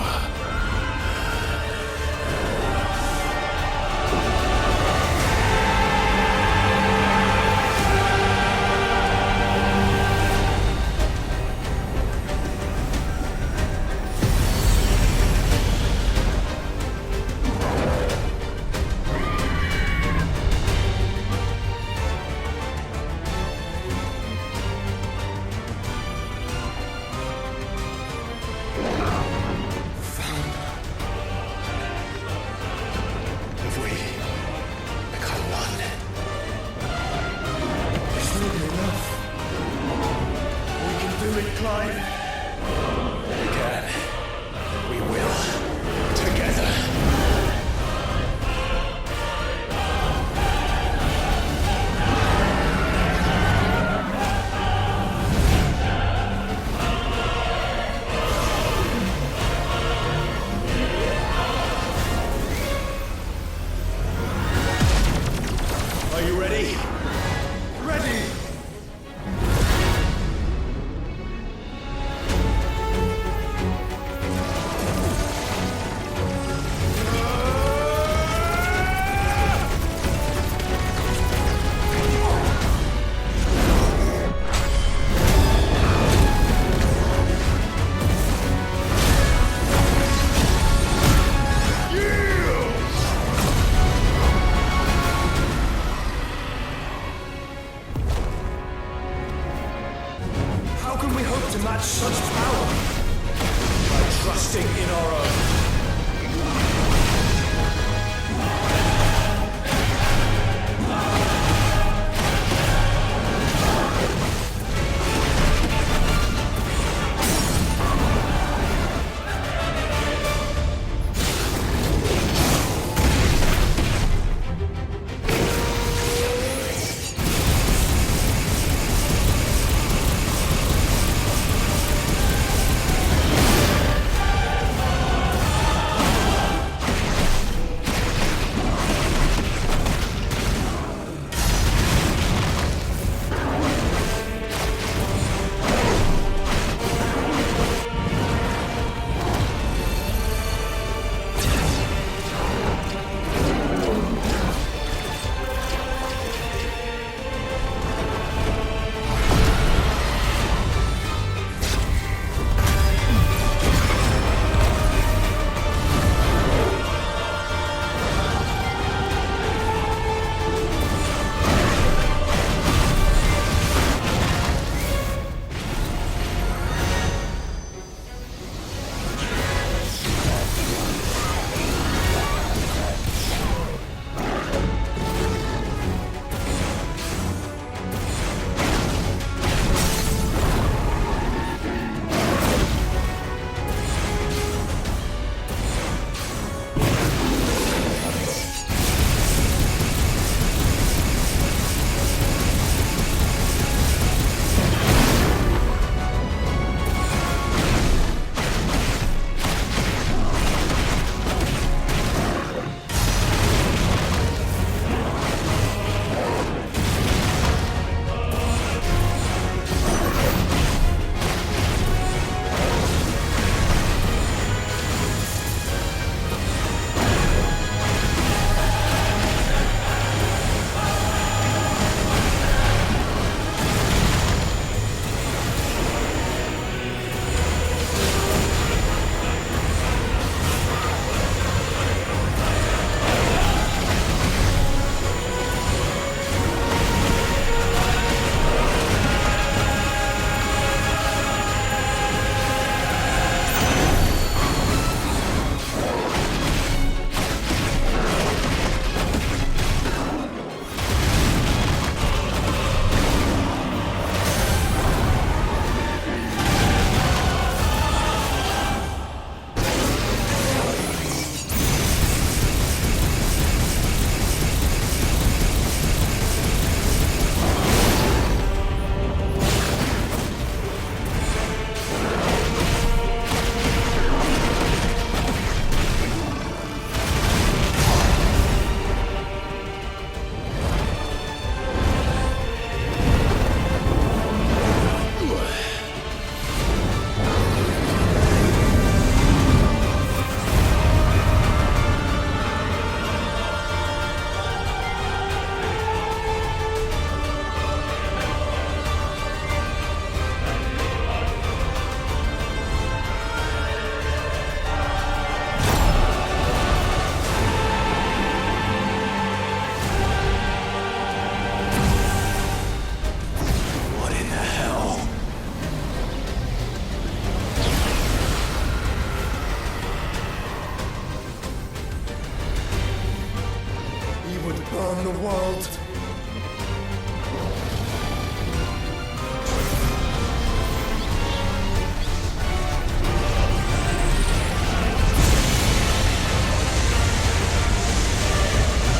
G: burn the world.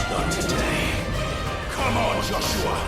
A: Not today. Come on, Joshua!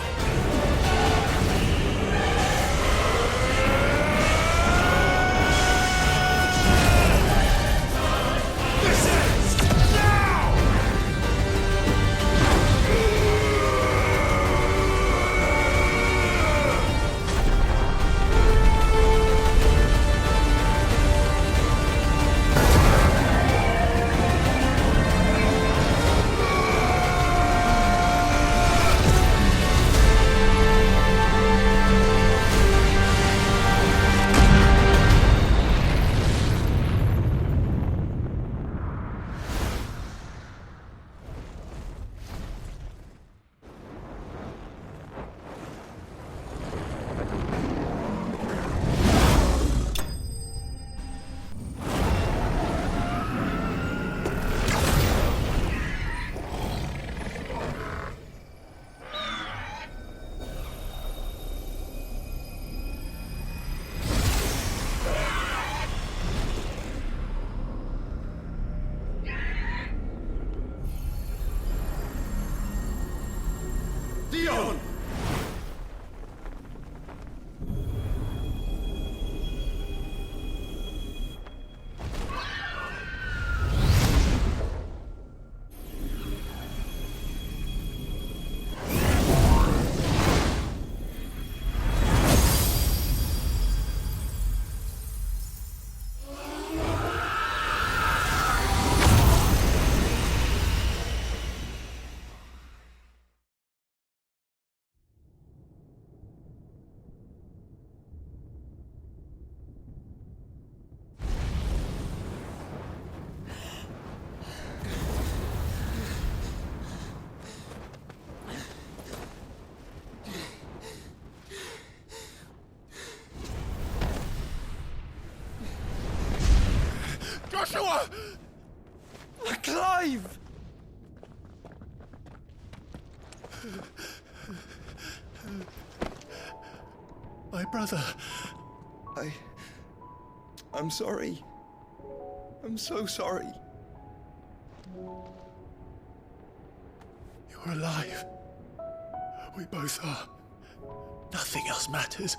A: Dion! Joshua!
G: Clive!
A: My brother.
G: I'm sorry. I'm so sorry.
A: You're alive. We both are. Nothing else matters.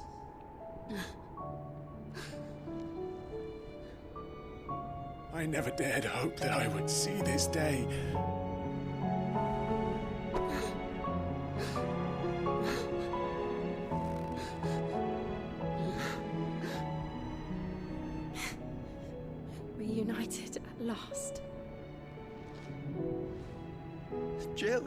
A: I never dared hope that I would see this day.
B: Reunited at last.
G: Jill.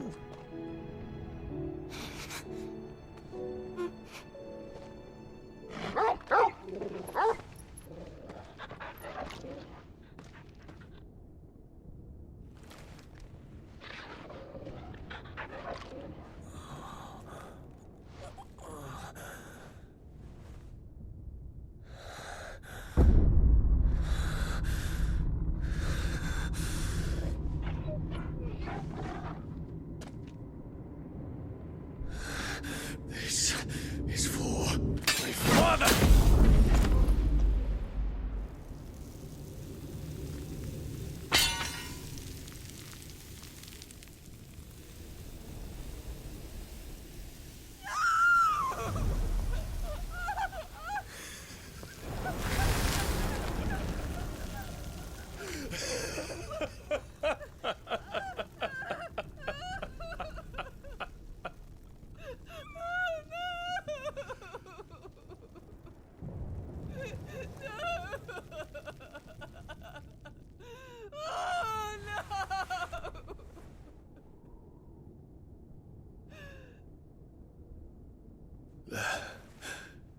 A: This is for my father!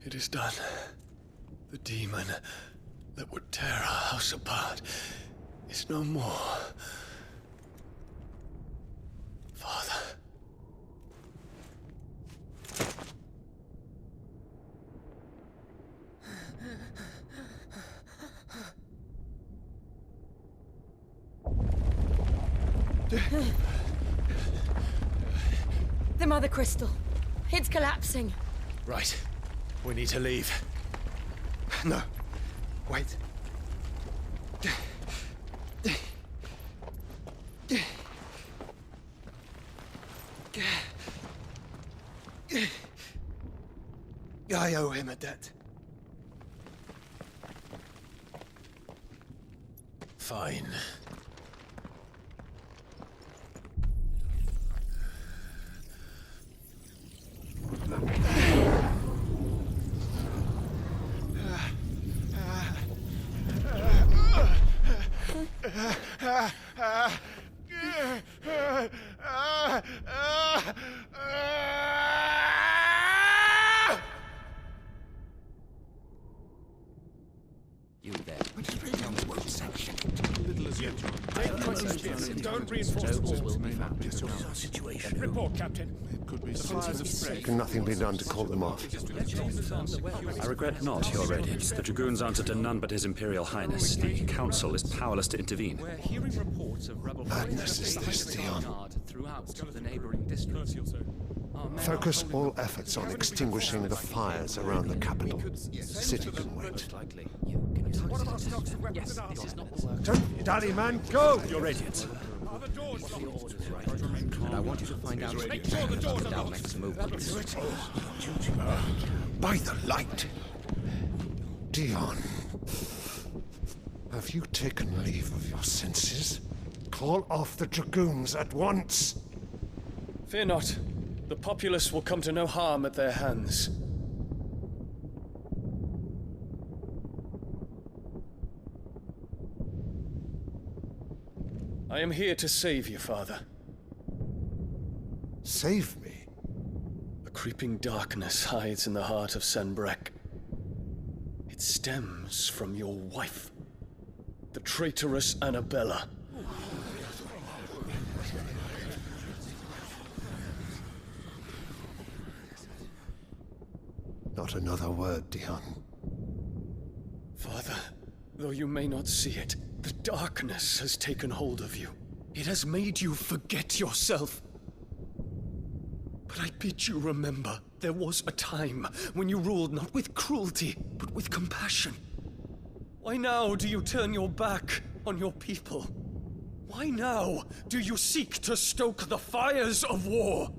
A: It is done. The demon that would tear our house apart is no more. Father.
B: The Mother Crystal. It's collapsing.
I: Right. We need to leave.
K: No. Wait. I owe him a debt.
A: Fine.
P: You there.
Q: Don't reinforce
P: Nobles will be found.
Q: situation. Report, Captain. It could be
S: Can nothing be done to call them off?
W: I regret not, Your Radiance. The Dragoons answer to none but His Imperial Highness. The Council is powerless to intervene.
P: We're hearing reports of rebel
S: Madness is this, Dion.
P: throughout the neighboring districts.
S: Focus all efforts on extinguishing the fires around the capital. The city can wait.
Q: Don't dally, man. Go!
W: Your Radiance.
P: And I want you to find out
Q: Make sure the doors are locked.
P: Dalmec's movements.
S: By the light! Dion, have you taken leave of your senses? Call off the Dragoons at once!
C: Fear not. The populace will come to no harm at their hands. I am here to save you, Father.
S: Save me?
C: A creeping darkness hides in the heart of Sanbreque. It stems from your wife, the traitorous Anabella.
S: Not another word, Dion.
C: Father, though you may not see it, the darkness has taken hold of you. It has made you forget yourself. But I bid you remember, there was a time when you ruled not with cruelty, but with compassion. Why now do you turn your back on your people? Why now do you seek to stoke the fires of war?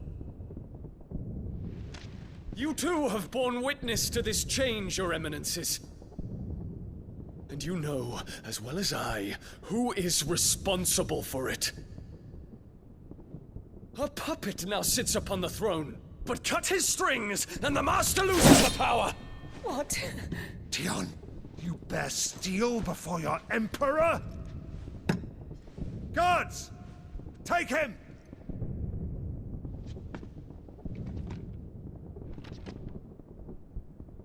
C: You too have borne witness to this change, Your Eminences. And you know, as well as I, who is responsible for it. A puppet now sits upon the throne, but cut his strings, and the master loses the power!
S: What? Dion, you bear steel before your Emperor?
Q: Guards! Take him!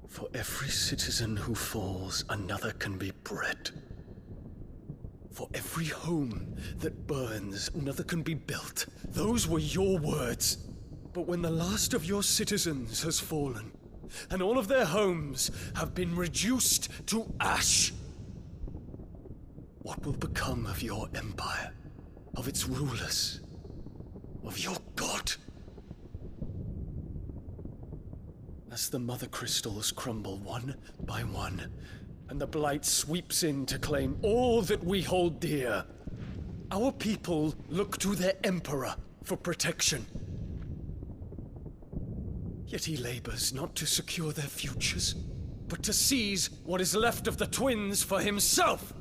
C: For every citizen who falls, another can be bred. For every home that burns, another can be built. Those were your words. But when the last of your citizens has fallen, and all of their homes have been reduced to ash, what will become of your empire, of its rulers, of your god? As the Mother Crystals crumble one by one, and the Blight sweeps in to claim all that we hold dear, our people look to their Emperor for protection. Yet he labors not to secure their futures, but to seize what is left of the twins for himself.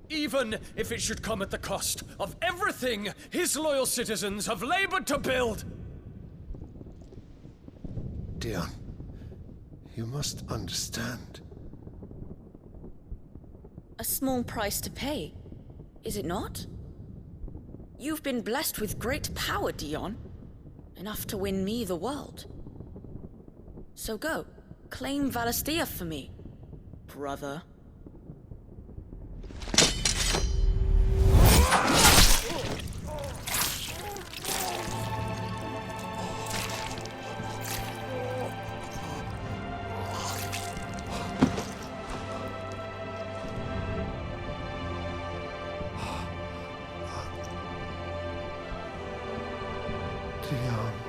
C: Even if it should come at the cost of everything his loyal citizens have labored to build.
S: Dion, you must understand.
X: A small price to pay, is it not? You've been blessed with great power, Dion. Enough to win me the world. So go, claim Valisthea for me, brother.
S: Dion.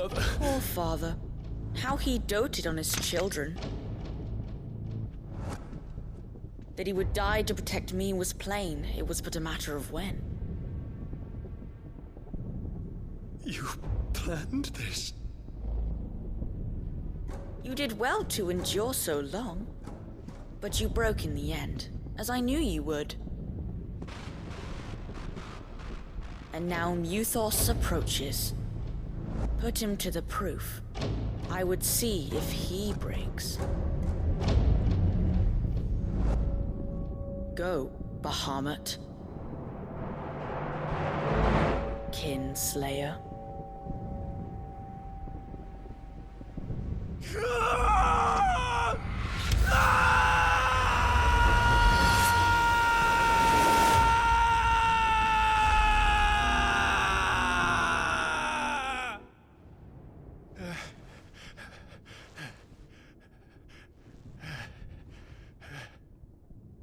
C: Father.
X: Poor father. How he doted on his children. That he would die to protect me was plain. It was but a matter of when.
K: You planned this?
X: You did well to endure so long. But you broke in the end, as I knew you would. And now Muthos approaches. Put him to the proof. I would see if he breaks. Go, Bahamut. Kinslayer.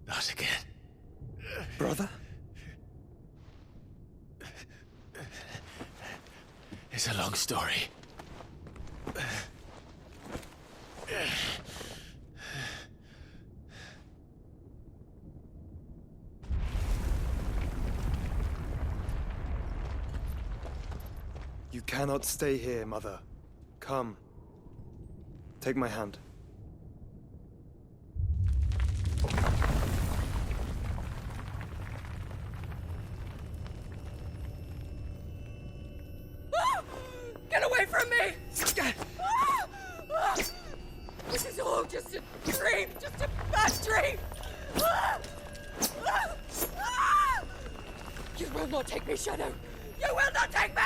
A: Not again.
K: Brother?
A: It's a long story.
K: You cannot stay here, Mother. Come. Take my hand.
O: Get away from me! This is all just a dream, just a bad dream! You will not take me, Shadow! You will not take me!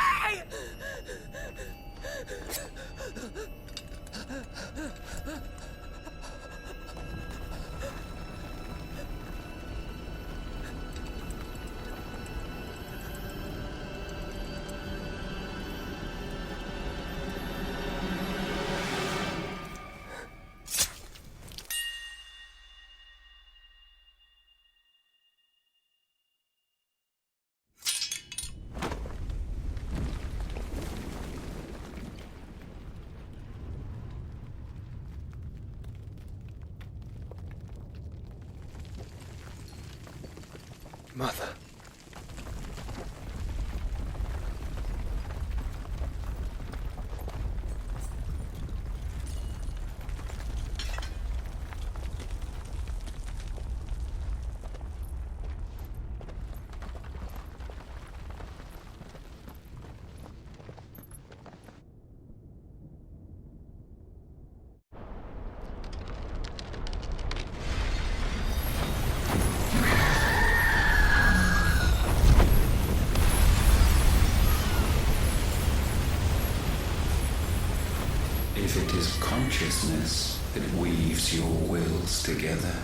K: Mother.
D: If it is consciousness that weaves your wills together,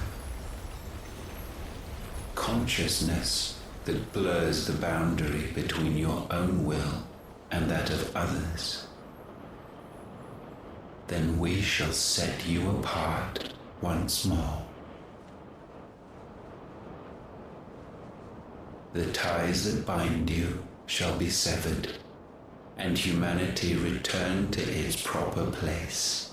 D: consciousness that blurs the boundary between your own will and that of others, then we shall set you apart once more. The ties that bind you shall be severed, and humanity return to its proper place.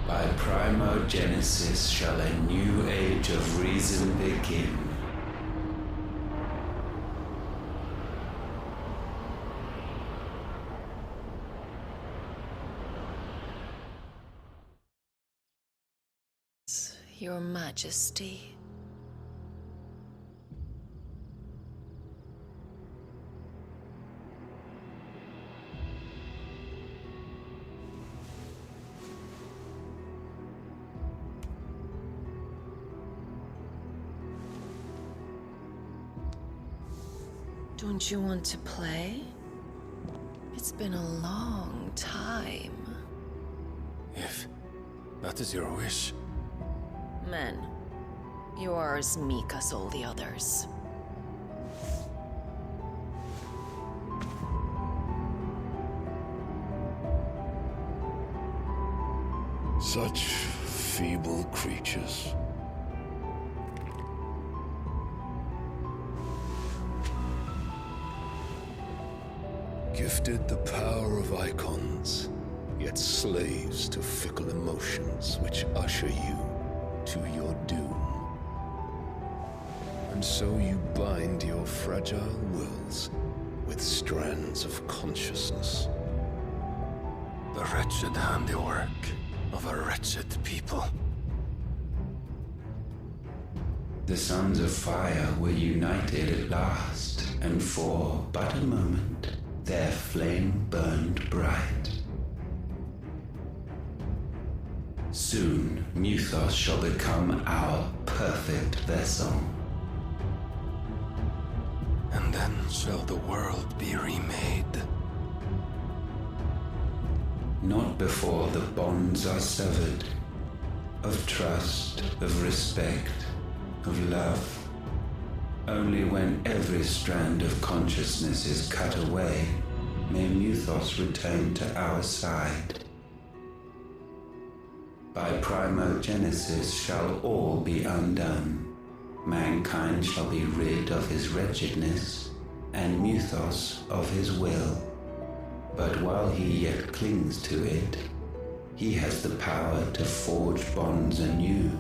D: By primogenesis shall a new age of reason begin.
E: Your Majesty. Don't you want to play? It's been a long time.
A: If that is your wish.
E: Men, you are as meek as all the others.
L: Such feeble creatures. wielded the power of icons, yet slaves to fickle emotions which usher you to your doom. And so you bind your fragile wills with strands of consciousness. The wretched handiwork of a wretched people.
D: The sons of fire were united at last, and for but a moment their flame burned bright. Soon Mythos shall become our perfect vessel.
L: And then shall the world be remade.
D: Not before the bonds are severed, of trust, of respect, of love. Only when every strand of consciousness is cut away, may Mythos return to our side. By primogenesis shall all be undone. Mankind shall be rid of his wretchedness, and Mythos of his will. But while he yet clings to it, he has the power to forge bonds anew.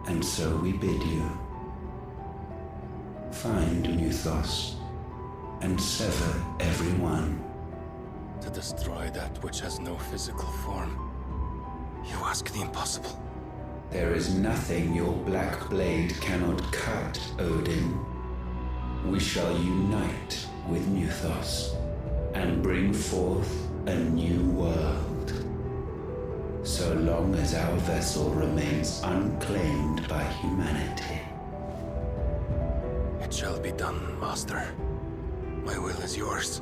D: And so we bid you, find Mythos, and sever every one.
L: To destroy that which has no physical form, you ask the impossible.
D: There is nothing your black blade cannot cut, Odin. We shall unite with Mythos, and bring forth a new world. So long as our vessel remains unclaimed by humanity.
L: It shall be done, Master. My will is yours.